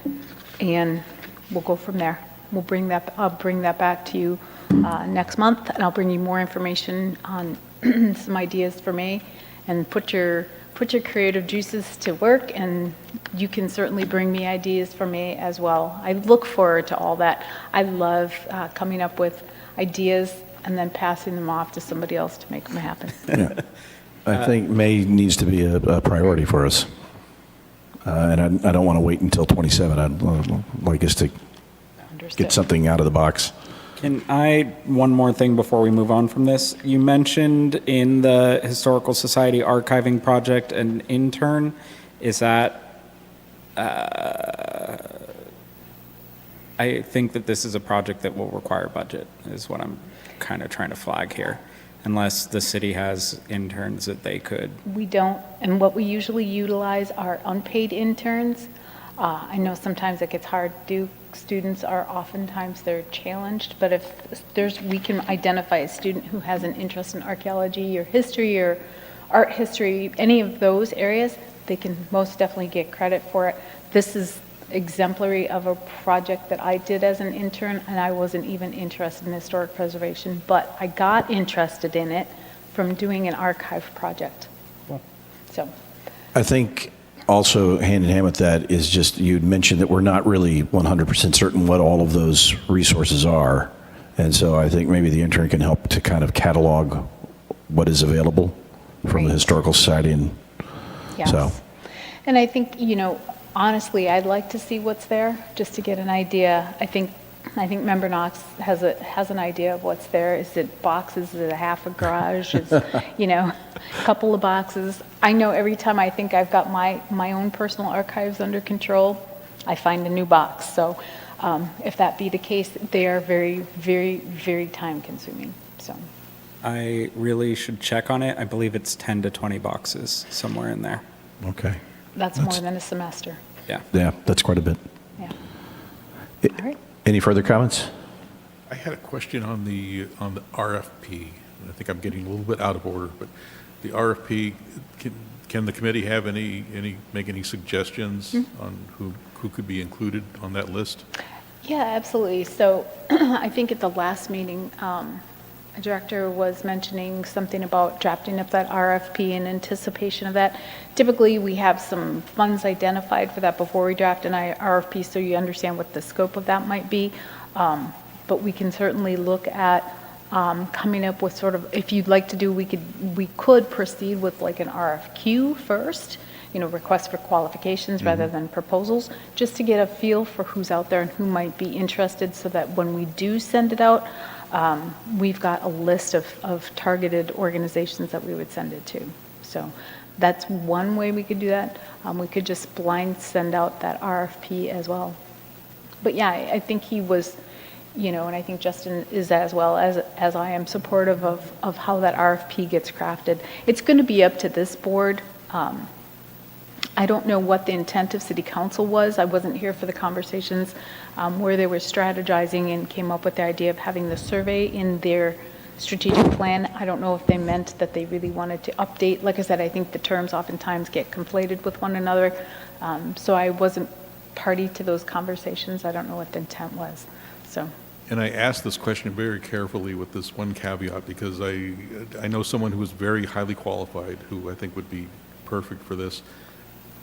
and we'll go from there. I'll bring that back to you next month, and I'll bring you more information on some ideas for May, and put your creative juices to work, and you can certainly bring me ideas for May as well. I look forward to all that. I love coming up with ideas and then passing them off to somebody else to make them happen. Yeah. I think May needs to be a priority for us. And I don't want to wait until 27. I'd like us to Understood. get something out of the box. One more thing before we move on from this. You mentioned in the Historical Society archiving project an intern. Is that, I think that this is a project that will require budget, is what I'm kind of trying to flag here, unless the city has interns that they could. We don't, and what we usually utilize are unpaid interns. I know sometimes it gets hard to do. Students are oftentimes they're challenged, but if we can identify a student who has an interest in archaeology or history or art history, any of those areas, they can most definitely get credit for it. This is exemplary of a project that I did as an intern, and I wasn't even interested in historic preservation, but I got interested in it from doing an archive project. So, I think also hand in hand with that is just, you'd mentioned that we're not really 100% certain what all of those resources are. And so I think maybe the intern can help to kind of catalog what is available from the Right. Historical Society. And yes. so, And I think, honestly, I'd like to see what's there, just to get an idea. I think Member Knox has an idea of what's there. Is it boxes? Is it a half a garage? Is, a couple of boxes? I know every time I think I've got my own personal archives under control, I find a new box. So if that be the case, they are very, very, very time consuming. So I really should check on it. I believe it's 10 to 20 boxes, somewhere in there. okay. that's more than a semester. Yeah. Yeah, that's quite a bit. Yeah. All right. Any further comments? I had a question on the RFP. I think I'm getting a little bit out of order, but the RFP, can the committee have make any suggestions on who could be included on that list? Yeah, absolutely. So I think at the last meeting, a director was mentioning something about drafting up that RFP in anticipation of that. Typically, we have some funds identified for that before we draft an RFP, so you understand what the scope of that might be. But we can certainly look at coming up with sort of, if you'd like to do, we could proceed with like an RFQ first, request for qualifications rather than proposals, just to get a feel for who's out there and who might be interested, so that when we do send it out, we've got a list of targeted organizations that we would send it to. So that's one way we could do that. We could just blind send out that RFP as well. But yeah, I think he was, and I think Justin is as well, as I am supportive of how that RFP gets crafted. It's going to be up to this board. I don't know what the intent of City Council was. I wasn't here for the conversations where they were strategizing and came up with the idea of having the survey in their strategic plan. I don't know if they meant that they really wanted to update. Like I said, I think the terms oftentimes get conflated with one another. So I wasn't party to those conversations. I don't know what the intent was. So. And I asked this question very carefully with this one caveat, because I know someone who is very highly qualified, who I think would be perfect for this.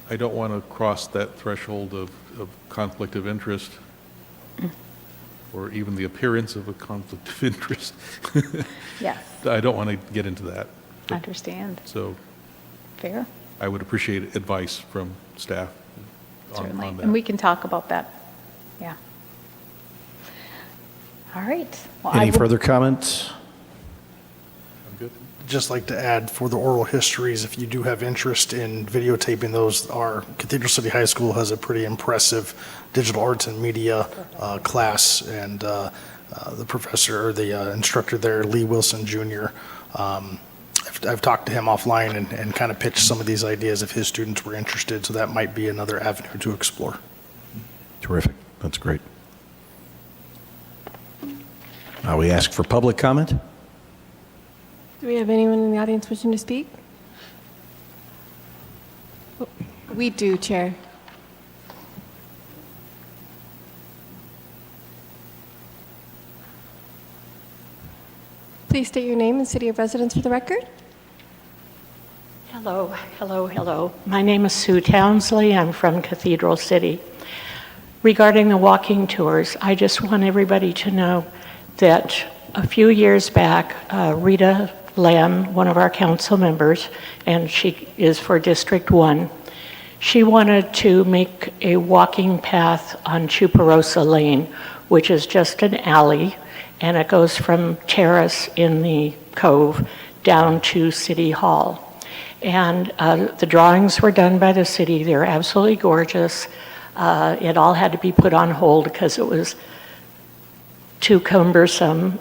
I don't want to cross that threshold of conflict of interest, or even the appearance of a conflict of interest. Yes. I don't want to get into that. I understand. So Fair. I would appreciate advice from staff on Certainly. that. And we can talk about that. Yeah. All right. Well, Any I will- further comments? I'm good. Just like to add, for the oral histories, if you do have interest in videotaping those, our Cathedral City High School has a pretty impressive digital arts and media class, and the professor, or the instructor there, Lee Wilson Jr., I've talked to him offline and kind of pitched some of these ideas if his students were interested, so that might be another avenue to explore. Terrific. That's great. We ask for public comment. Do we have anyone in the audience wishing to speak? Oh, we do, Chair. Please state your name and city of residence for the record. Hello, hello, hello. My name is Sue Townsley. I'm from Cathedral City. Regarding the walking tours, I just want everybody to know that a few years back, Rita Lamb, one of our council members, and she is for District 1, she wanted to make a walking path on Chuparosa Lane, which is just an alley, and it goes from Terrace in the Cove down to City Hall. And the drawings were done by the city. They're absolutely gorgeous. It all had to be put on hold because it was too cumbersome.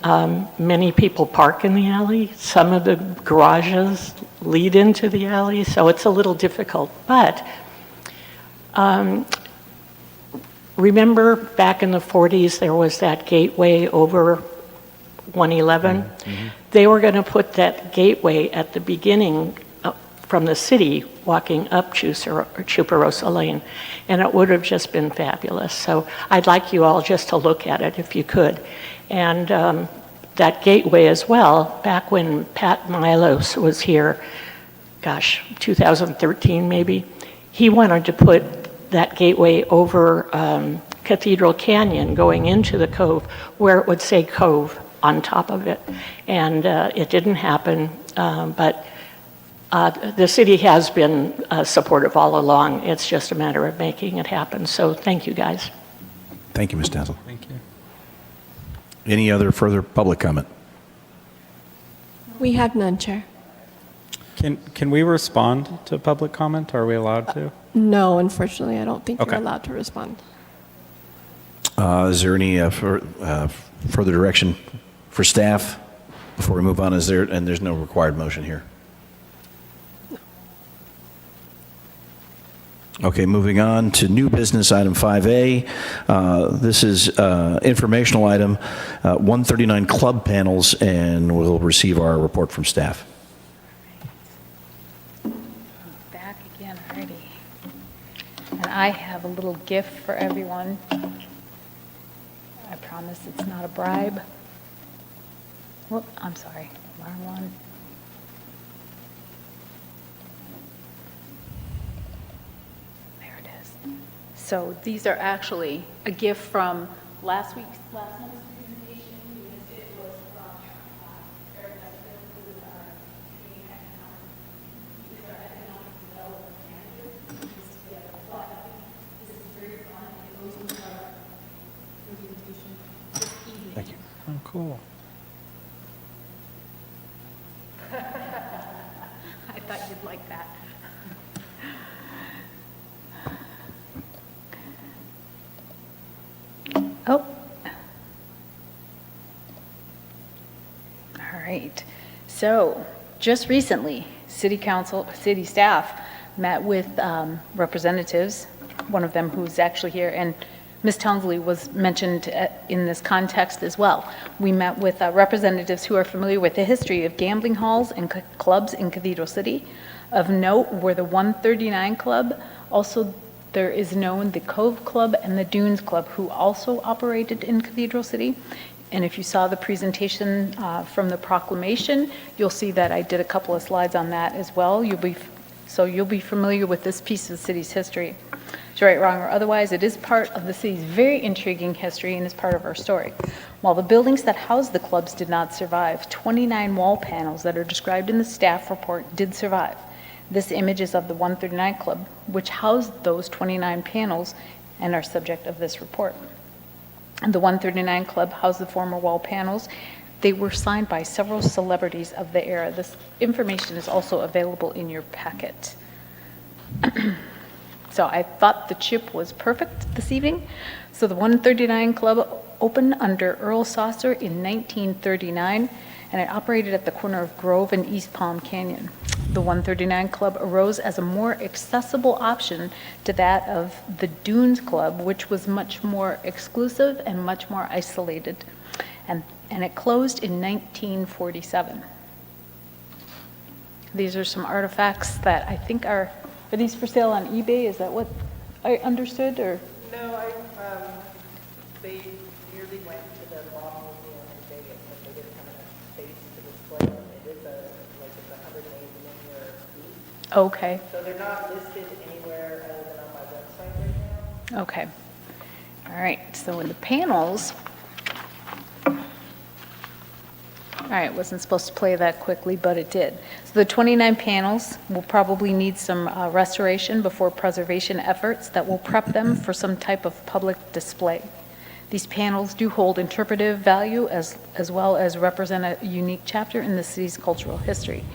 Many people park in the alley. Some of the garages lead into the alley, so it's a little difficult. But remember back in the 40s, there was that gateway over 111? They were going to put that gateway at the beginning from the city walking up Chuparosa Lane, and it would have just been fabulous. So I'd like you all just to look at it if you could. And that gateway as well, back when Pat Milos was here, gosh, 2013 maybe, he wanted to put that gateway over Cathedral Canyon going into the Cove where it would say Cove on top of it. And it didn't happen, but the city has been supportive all along. It's just a matter of making it happen. So thank you, guys. Thank you, Ms. Townsley. Thank you. Any other further public comment? We have none, Chair. Can we respond to public comment? Are we allowed to? No, unfortunately, I don't think Okay. you're allowed to respond. Is there any further direction for staff before we move on? And there's no required motion here. Okay, moving on to new business, item 5A. This is informational item, 139 club panels, and we'll receive our report from staff. Back again already. And I have a little gift for everyone. I promise it's not a bribe. Whoop, I'm sorry, wrong one. There it is. So these are actually a gift from last month's presentation. It was from Eric Westfield, who is our community economic, he's our economic development manager. He puts together a plot. I think this is very fun. It goes with our presentation this evening. Thank you. Oh, cool. I thought you'd like that. Oh. All right. So, just recently, city council, city staff met with representatives, one of them who's actually here, and Ms. Townsley was mentioned in this context as well. We met with representatives who are familiar with the history of gambling halls and clubs in Cathedral City. Of note were the 139 Club. Also, there is known the Cove Club and the Dunes Club, who also operated in Cathedral City. And if you saw the presentation from the proclamation, you'll see that I did a couple of slides on that as well. You'll be familiar with this piece of the city's history. So right, wrong, or otherwise, it is part of the city's very intriguing history and is part of our story. While the buildings that housed the clubs did not survive, 29 wall panels that are described in the staff report did survive. This image is of the 139 Club, which housed those 29 panels and are subject of this report. And the 139 Club housed the former wall panels. They were signed by several celebrities of the era. This information is also available in your packet. So I thought the chip was perfect this evening. So the 139 Club opened under Earl Saucer in 1939, and it operated at the corner of Grove and East Palm Canyon. The 139 Club arose as a more accessible option to that of the Dunes Club, which was much more exclusive and much more isolated. And it closed in 1947. These are some artifacts that I think are these for sale on eBay? Is that what I understood, or? No, they nearly went to the bottom of the Las Vegas, but they didn't have enough space to it's 108 linear feet. Okay, So they're not listed anywhere other than on my website right now. okay. All right, so in the panels, all right, wasn't supposed to play that quickly, but it did. So the 29 panels will probably need some restoration before preservation efforts that will prep them for some type of public display. These panels do hold interpretive value as well as represent a unique chapter in the city's cultural history.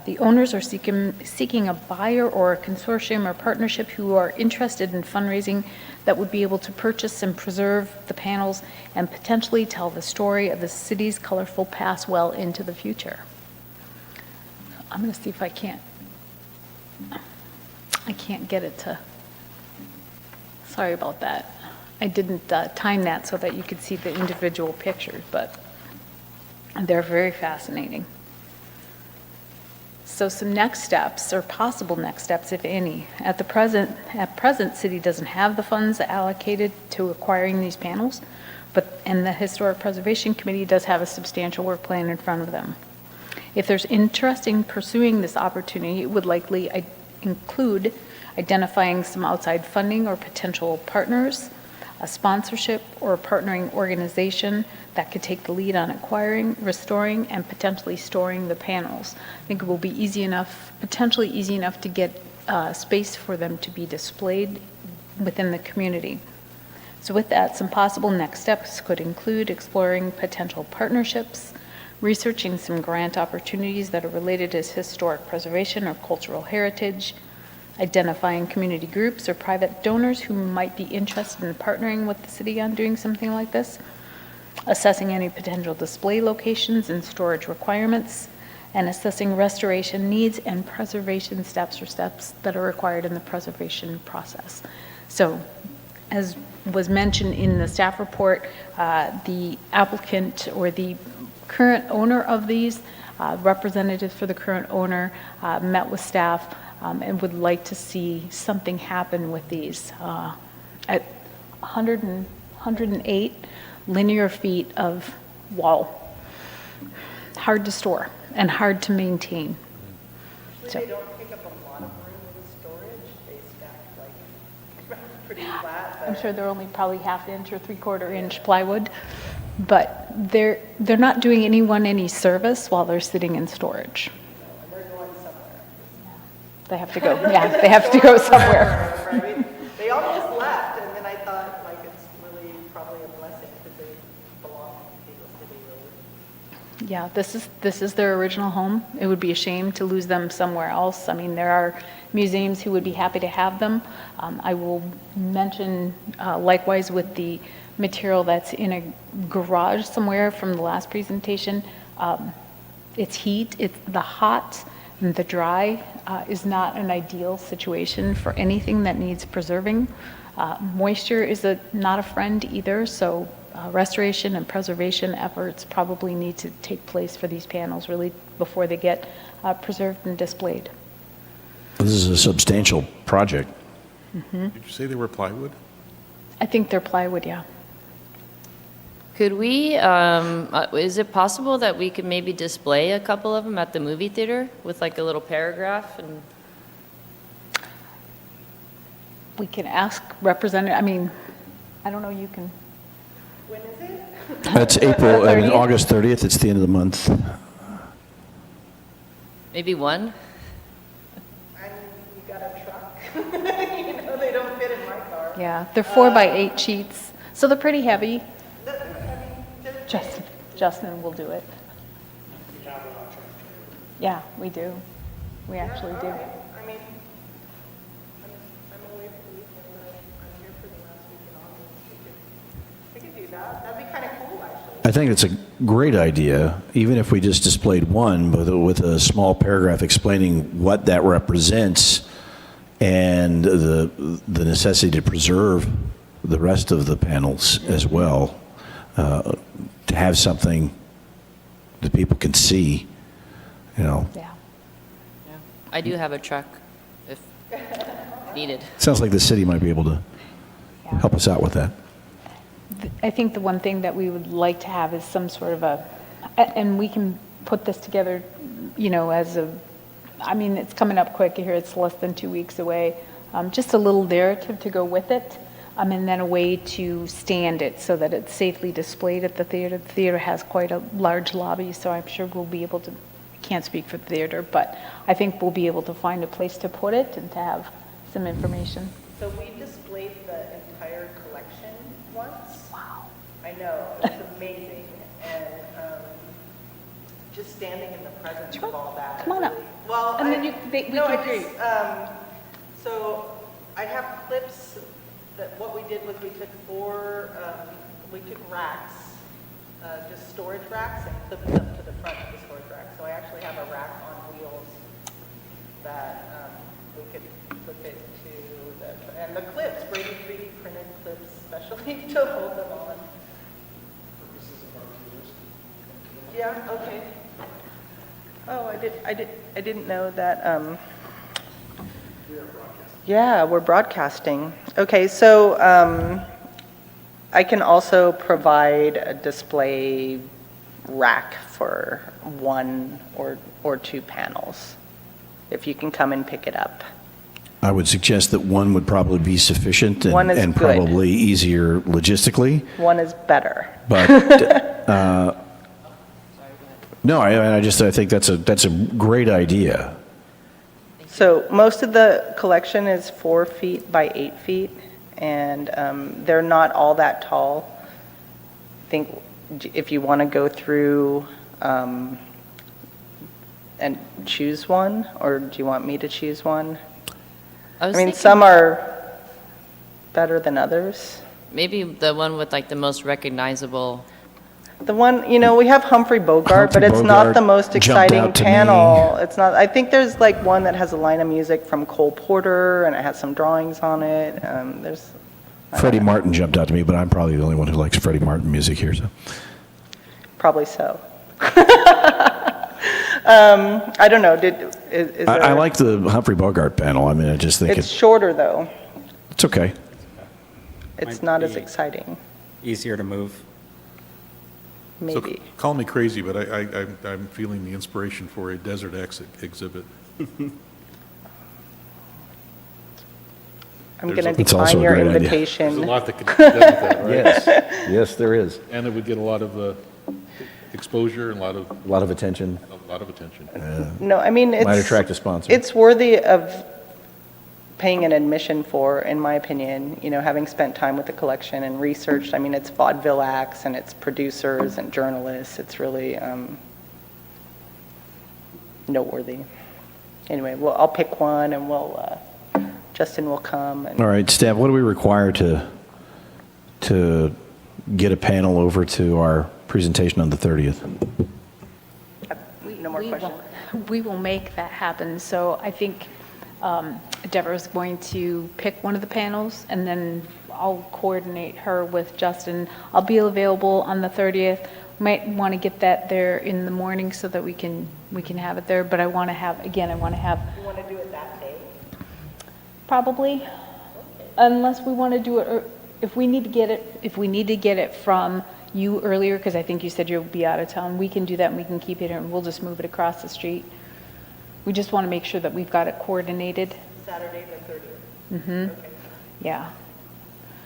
The owners are seeking a buyer or a consortium or partnership who are interested in fundraising that would be able to purchase and preserve the panels and potentially tell the story of the city's colorful past well into the future. I'm going to see if I can't get it to, sorry about that. I didn't time that so that you could see the individual pictures, but they're very fascinating. So some next steps, or possible next steps, if any. At present, city doesn't have the funds allocated to acquiring these panels, and the Historic Preservation Committee does have a substantial work plan in front of them. If there's interest in pursuing this opportunity, it would likely include identifying some outside funding or potential partners, a sponsorship or a partnering organization that could take the lead on acquiring, restoring, and potentially storing the panels. I think it will be potentially easy enough to get space for them to be displayed within the community. So with that, some possible next steps could include exploring potential partnerships, researching some grant opportunities that are related to historic preservation or cultural heritage, identifying community groups or private donors who might be interested in partnering with the city on doing something like this, assessing any potential display locations and storage requirements, and assessing restoration needs and preservation steps that are required in the preservation process. So, as was mentioned in the staff report, the applicant or the current owner of these, representatives for the current owner, met with staff and would like to see something happen with these. At 108 linear feet of wall, hard to store and hard to maintain. So, They don't take up a lot of room in storage. They stack like pretty flat. I'm sure they're only probably ½ or ¾ inch plywood, but they're not doing anyone any service while they're sitting in storage. And they're going somewhere. They have to go, yeah, they have to go somewhere. Right? They almost left, and then I thought, like, it's really probably a blessing because they belong to Eagle City, really. Yeah, this is their original home. It would be a shame to lose them somewhere else. I mean, there are museums who would be happy to have them. I will mention likewise with the material that's in a garage somewhere from the last presentation. It's heat, the hot and the dry is not an ideal situation for anything that needs preserving. Moisture is not a friend either, so restoration and preservation efforts probably need to take place for these panels really before they get preserved and displayed. This is a substantial project. Did you say they were plywood? I think they're plywood, yeah. Could we, is it possible that we could maybe display a couple of them at the movie theater with like a little paragraph? And We can ask representative, I mean, I don't know, you can. When is it? That's August 30th. It's the end of the month. maybe one? I mean, you got a truck. You know, they don't fit in my car. Yeah, they're 4x8 sheets, so they're pretty heavy. Justin will do it. Yeah, we do. We actually do. I mean, I'm away for the weekend, but I'm here for the last week in August. We could do that. That'd be kind of cool, actually. I think it's a great idea, even if we just displayed one, but with a small paragraph explaining what that represents and the necessity to preserve the rest of the panels as well, to have something that people can see, you know. Yeah. I do have a truck if needed. Sounds like the city might be able to help us out with that. I think the one thing that we would like to have is some sort of and we can put this together as of, I mean, it's coming up quick here, it's less than 2 weeks away. Just a little narrative to go with it, and then a way to stand it so that it's safely displayed at the theater. The theater has quite a large lobby, so I'm sure we'll be able to, can't speak for the theater, but I think we'll be able to find a place to put it and to have some information. So we displayed the entire collection once. Wow. I know, it's amazing, and just standing in the presence of all that. Come on up. really- Well, And then I- you- we no, can I hear just, so I have clips that what we did was we took racks, just storage racks, and clipped them to the front of the storage rack. So I actually have a rack on wheels that we could clip it to and the clips, Brady 3D printed clips, specially to hold them on. Yeah, okay. Oh, I didn't know that, yeah, we're broadcasting. Okay, so, I can also provide a display rack for 1 or 2 panels, if you can come and pick it up. I would suggest that one would probably be sufficient One is and good. probably easier logistically. 1 is better. But no, I think that's a great idea. So most of the collection is 4 feet by 8 feet, and they're not all that tall. I think if you want to go through and choose one, or do you want me to choose one? I was I mean, thinking some are better than others. maybe the one with like the most recognizable. The one, we have Humphrey Bogart, but Humphrey it's not Bogart the most jumped exciting out to me. panel. It's not, I think there's like one that has a line of music from Cole Porter, and it has some drawings on it. There's, Freddie Martin jumped out to me, but I'm probably the only one who likes Freddie Martin music here. So. probably so. I don't know, is I there, like the Humphrey Bogart panel. I mean, I just think it's shorter though. it's okay. It's Might not as be- exciting, Easier to move. So maybe. call me crazy, but I'm feeling the inspiration for a Desert X exhibit. I'm There's going to It's also decline a your great idea. invitation. There's a lot that could be done with that, right? Yes, yes, there is And it would get a lot of exposure and a lot of attention. attention. No, I mean, Might it's, attract a sponsor. it's worthy of paying an admission for, in my opinion, having spent time with the collection and researched. I mean, it's vaudeville acts and it's producers and journalists. It's really noteworthy. Anyway, well, I'll pick one and Justin will come. And All right, staff. What do we require to get a panel over to our presentation on the 30th? no more We questions. We will make that happen. So I think Deborah's going to pick one of the panels, and then I'll coordinate her with Justin. I'll be available on the 30th. Might want to get that there in the morning so that we can have it there, but I want to have. You want to do it that day? Probably, unless we want to do it, or if we need to get it from you earlier, because I think you said you'll be out of town, we can do that and we can keep it here and we'll just move it across the street. We just want to make sure that we've got it coordinated. Saturday the 30th? Mm-hmm. Okay. Yeah.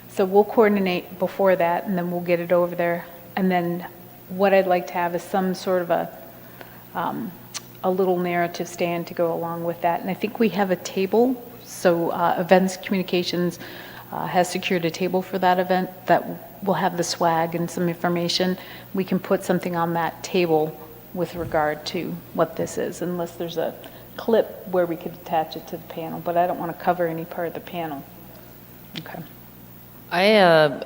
So we'll coordinate before that and then we'll get it over there. And then what I'd like to have is some sort of a little narrative stand to go along with that. And I think we have a table. So Events Communications has secured a table for that event that will have the swag and some information. We can put something on that table with regard to what this is, unless there's a clip where we could attach it to the panel, but I don't want to cover any part of the panel. Okay. I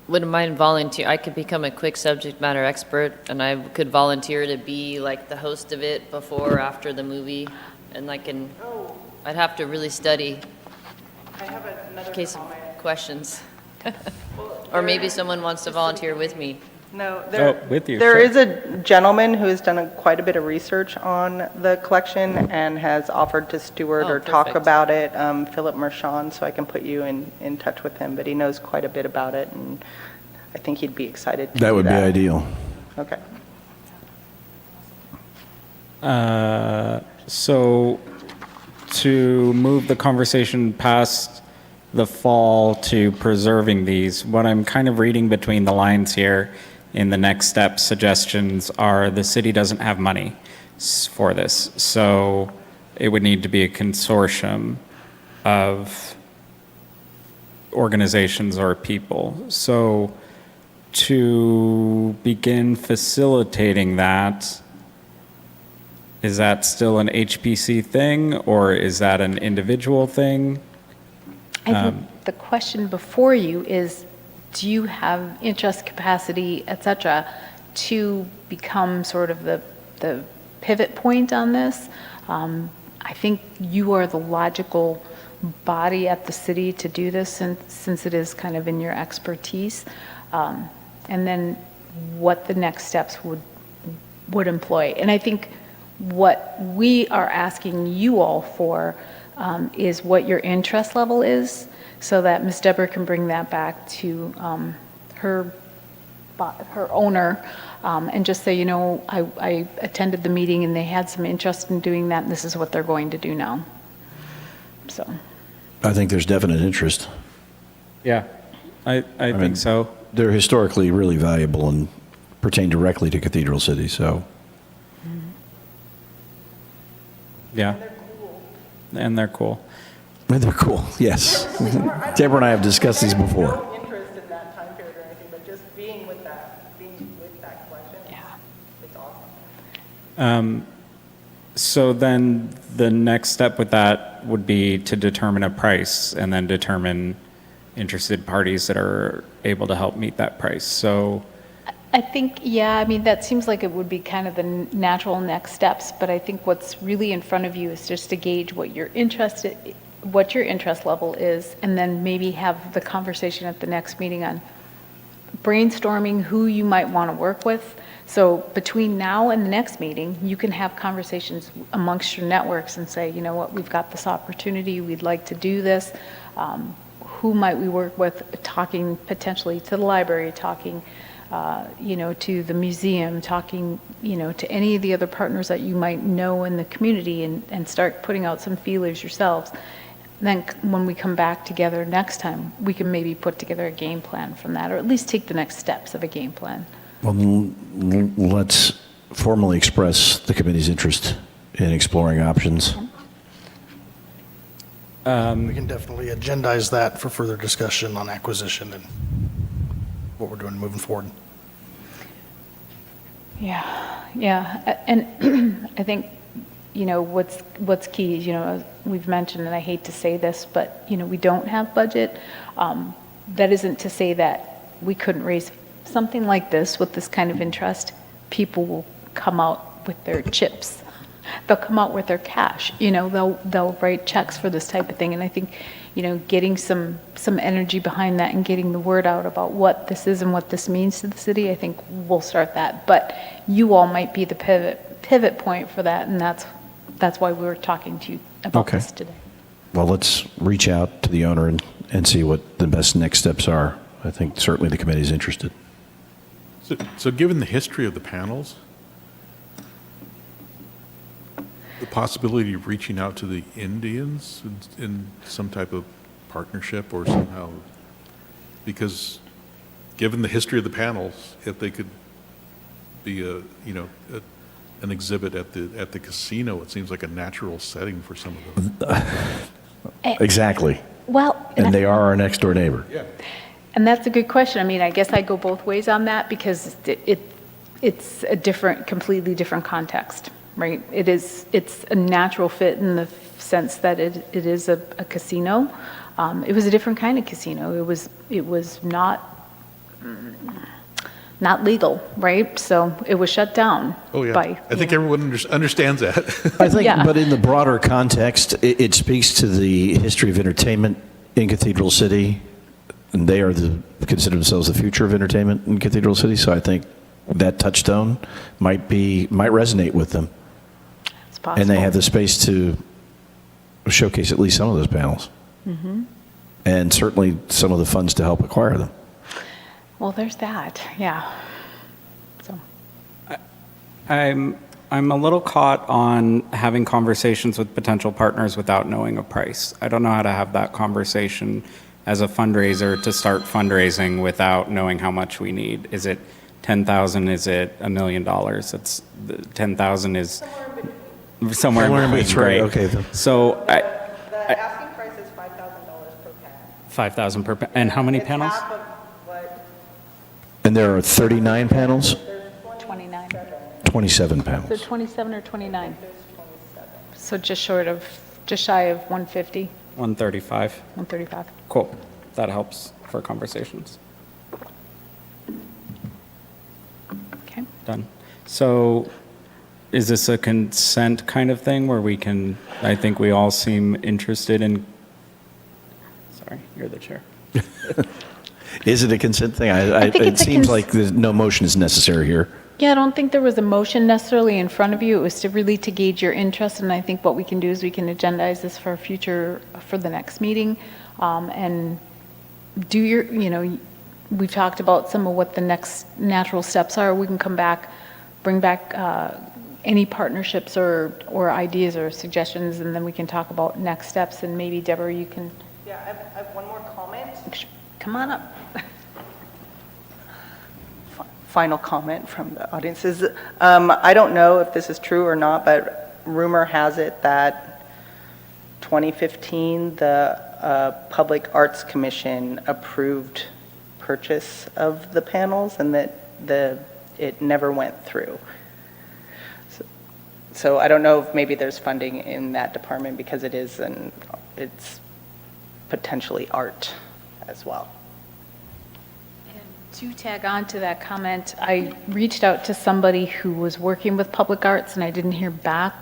wouldn't mind volunteer. I could become a quick subject matter expert, and I could volunteer to be like the host of it before or after the movie, and I'd have to really study I have another in case of comment. questions. Well, Or maybe someone wants to volunteer with me. No, with you, there sure. is a gentleman who has done quite a bit of research on the collection and has offered to steward Oh, or talk perfect. about it, Philip Mershon, so I can put you in touch with him, but he knows quite a bit about it, and I think he'd be excited to That do would be ideal. Okay. So to move the conversation past the fall to preserving these, what I'm kind of reading between the lines here in the next step suggestions are the city doesn't have money for this. So it would need to be a consortium of organizations or people. So to begin facilitating that, is that still an HPC thing, or is that an individual thing? I think the question before you is, do you have interest, capacity, et cetera, to become sort of the pivot point on this? I think you are the logical body at the city to do this, since it is kind of in your expertise. And then what the next steps would employ. And I think what we are asking you all for is what your interest level is, so that Ms. Deborah can bring that back to her owner and just say, you know, I attended the meeting and they had some interest in doing that, and this is what they're going to do now. So, I think there's definite interest. Yeah, I mean, think so. They're historically really valuable and pertain directly to Cathedral City, so. Yeah. And they're cool. And they're cool, yes. Deborah and I have discussed these before. No interest in that time period or anything, but just being with that collection, it's awesome. So then the next step with that would be to determine a price and then determine interested parties that are able to help meet that price. So I think, yeah, I mean, that seems like it would be kind of the natural next steps, but I think what's really in front of you is just to gauge what your interest level is, and then maybe have the conversation at the next meeting on brainstorming who you might want to work with. So between now and the next meeting, you can have conversations amongst your networks and say, you know what, we've got this opportunity, we'd like to do this. Who might we work with, talking potentially to the library, talking to the museum, talking, to any of the other partners that you might know in the community, and start putting out some feelers yourselves. Then when we come back together next time, we can maybe put together a game plan from that, or at least take the next steps of a game plan. Well, let's formally express the committee's interest in exploring options. We can definitely agendize that for further discussion on acquisition and what we're doing moving forward. Yeah, and I think, what's key is, we've mentioned, and I hate to say this, but, we don't have budget. That isn't to say that we couldn't raise something like this with this kind of interest. People will come out with their chips. They'll come out with their cash, they'll write checks for this type of thing. And I think, getting some energy behind that and getting the word out about what this is and what this means to the city, I think we'll start that. But you all might be the pivot point for that, and that's why we were talking to you about this today. Well, let's reach out to the owner and see what the best next steps are. I think certainly the committee's interested. So given the history of the panels, the possibility of reaching out to the Indians in some type of partnership or somehow, because given the history of the panels, if they could be an exhibit at the casino, it seems like a natural setting for some of them. Exactly. Well, And they are our next door neighbor. Yeah. and that's a good question. I mean, I guess I go both ways on that, because it's a completely different context. Right, it's a natural fit in the sense that it is a casino. It was a different kind of casino. It was not legal, right? So it was shut down. Oh, yeah. By, I think everyone understands that. I think, Yeah. but in the broader context, it speaks to the history of entertainment in Cathedral City, and they consider themselves the future of entertainment in Cathedral City. So I think that touchstone might resonate with them, It's possible. and they have the space to showcase at least some of those panels, and certainly some of the funds to help acquire them. Well, there's that. Yeah. So I'm I'm a little caught on having conversations with potential partners without knowing a price. I don't know how to have that conversation as a fundraiser to start fundraising without knowing how much we need. Is it 10,000? Is it $1 million? It's 10,000 is somewhere in between. That's right. Great. Okay. So The asking price is $5,000 per panel. 5,000 per, and how many It's panels? half of what, And there are 39 panels? 29. 27 So panels. 27 or 29? So just shy of 150, 135. 135. Cool. That helps for conversations. Okay. Done. So is this a consent kind of thing where we can, I think we all seem interested in, sorry, you're the chair. Is it a consent thing? I think It it's a seems like no motion is necessary here. Yeah, I don't think there was a motion necessarily in front of you. It was to really to gauge your interest, and I think what we can do is we can agendize this for for the next meeting, and do we've talked about some of what the next natural steps are. We can come back, bring back any partnerships or ideas or suggestions, and then we can talk about next steps, and maybe Deborah, you can, yeah, I have one more comment. come on up. Final comment from the audience is, I don't know if this is true or not, but rumor has it that 2015, the Public Arts Commission approved purchase of the panels and that it never went through. So I don't know if maybe there's funding in that department because it's potentially art as well. To tag on to that comment, I reached out to somebody who was working with Public Arts, and I didn't hear back.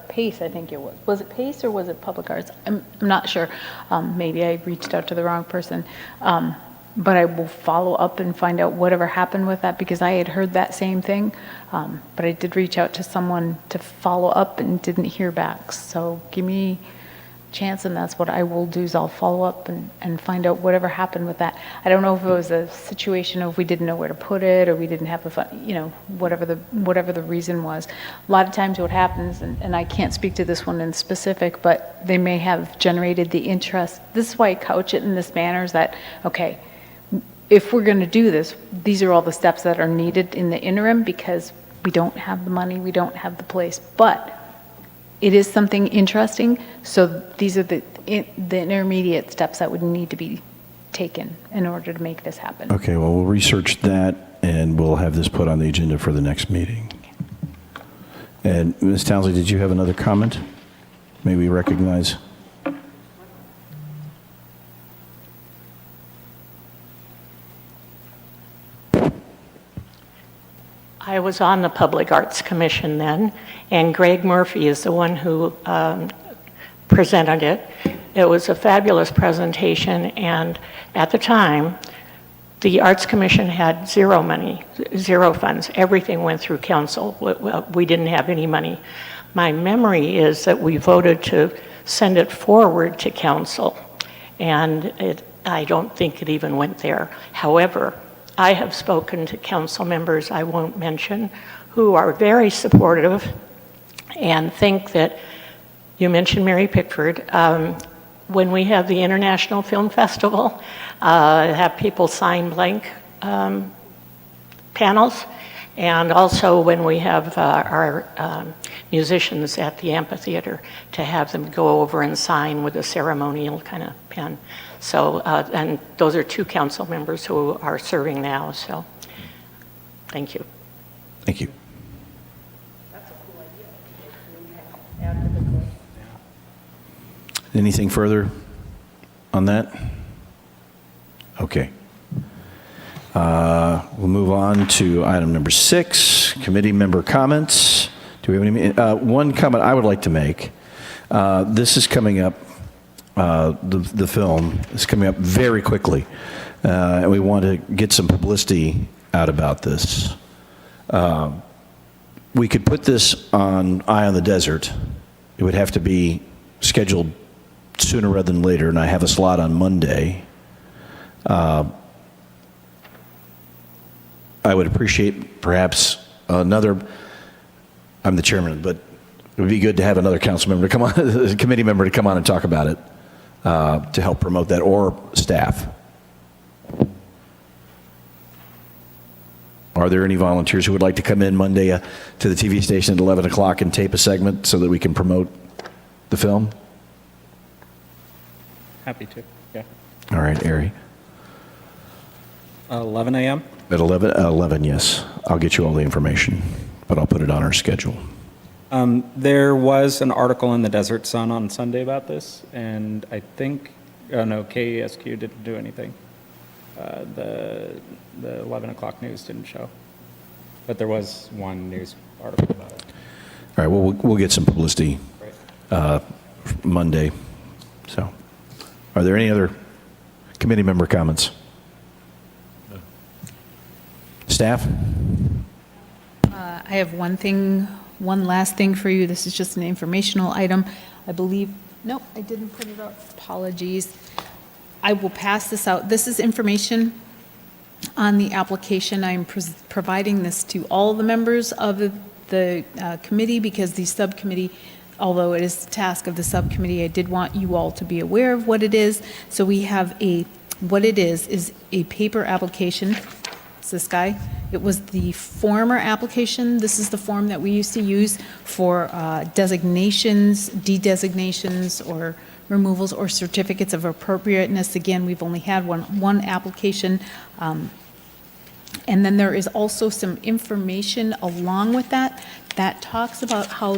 Pace, I think it was. Was it Pace or was it Public Arts? I'm not sure. Maybe I reached out to the wrong person. But I will follow up and find out whatever happened with that, because I had heard that same thing. But I did reach out to someone to follow up and didn't hear back. So give me chance, and that's what I will do, is I'll follow up and find out whatever happened with that. I don't know if it was a situation of we didn't know where to put it, or we didn't have the fun, whatever the reason was. A lot of times what happens, and I can't speak to this one in specific, but they may have generated the interest. This is why I couch it in this manner, is that, okay, if we're going to do this, these are all the steps that are needed in the interim, because we don't have the money, we don't have the place, but it is something interesting, so these are the intermediate steps that would need to be taken in order to make this happen. Okay, well, we'll research that, and we'll have this put on the agenda for the next meeting. And Ms. Townsley, did you have another comment? May we recognize? I was on the Public Arts Commission then, and Greg Murphy is the one who presented it. It was a fabulous presentation, and at the time, the Arts Commission had zero money, zero funds. Everything went through council. We didn't have any money. My memory is that we voted to send it forward to council, and I don't think it even went there. However, I have spoken to council members I won't mention who are very supportive and think that, you mentioned Mary Pickford, when we have the International Film Festival, have people sign blank panels, and also when we have our musicians at the amphitheater, to have them go over and sign with a ceremonial kind of pen. So, and those are two council members who are serving now, so thank you. Thank you. Anything further on that? Okay. We'll move on to item number 6, committee member comments. Do we have any? One comment I would like to make. This is coming up, the film is coming up very quickly, and we want to get some publicity out about this. We could put this on Eye on the Desert. It would have to be scheduled sooner rather than later, and I have a slot on Monday. I would appreciate perhaps another I'm the chairman, but it would be good to have another council member to come on, a committee member to come on and talk about it, to help promote that, or staff. Are there any volunteers who would like to come in Monday to the TV station at 11 o'clock and tape a segment so that we can promote the film? Happy to, yeah. All right, Ari. 11 a.m.? At 11, yes. I'll get you all the information, but I'll put it on our schedule. There was an article in the Desert Sun on Sunday about this, and I think, no, KESQ didn't do anything. The 11 o'clock news didn't show. But there was one news article about it. All right, well, we'll get some publicity Right. Monday. So, are there any other committee member comments? Staff? I have one last thing for you. This is just an informational item. I believe, no, I didn't put it up. Apologies. I will pass this out. This is information on the application. I'm providing this to all the members of the committee because the subcommittee, although it is the task of the subcommittee, I did want you all to be aware of what it is. So we have what it is a paper application. It's this guy. It was the former application. This is the form that we used to use for designations, de-designations, or removals or certificates of appropriateness. Again, we've only had one application. And then there is also some information along with that that talks about how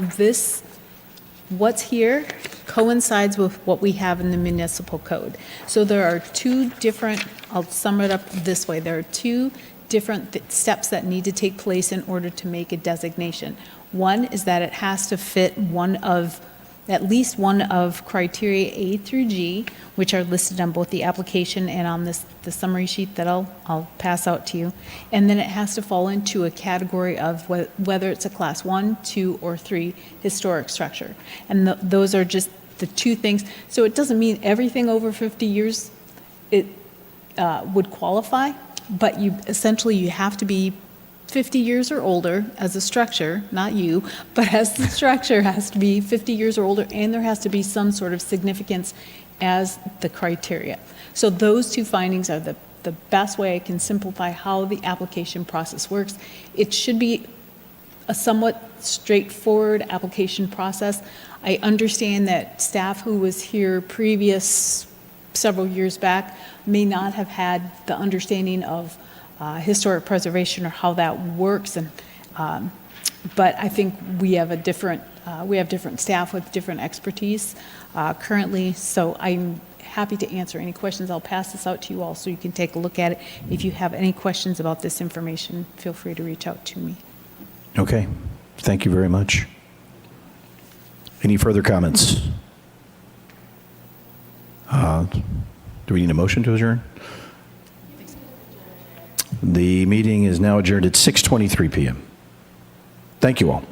what's here coincides with what we have in the municipal code. So there are two different, I'll sum it up this way, there are two different steps that need to take place in order to make a designation. One is that it has to fit at least one of criteria A through G, which are listed on both the application and on the summary sheet that I'll pass out to you. And then it has to fall into a category of whether it's a class 1, 2, or 3 historic structure. And those are just the two things. So it doesn't mean everything over 50 years it would qualify, but you have to be 50 years or older as a structure, not you, but as the structure has to be 50 years or older, and there has to be some sort of significance as the criteria. So those two findings are the best way I can simplify how the application process works. It should be a somewhat straightforward application process. I understand that staff who was here previous several years back may not have had the understanding of historic preservation or how that works, and but I think we have different staff with different expertise currently. So I'm happy to answer any questions. I'll pass this out to you all so you can take a look at it. If you have any questions about this information, feel free to reach out to me. Okay, thank you very much. Any further comments? Do we need a motion to adjourn? The meeting is now adjourned at 6:23 p.m. Thank you all.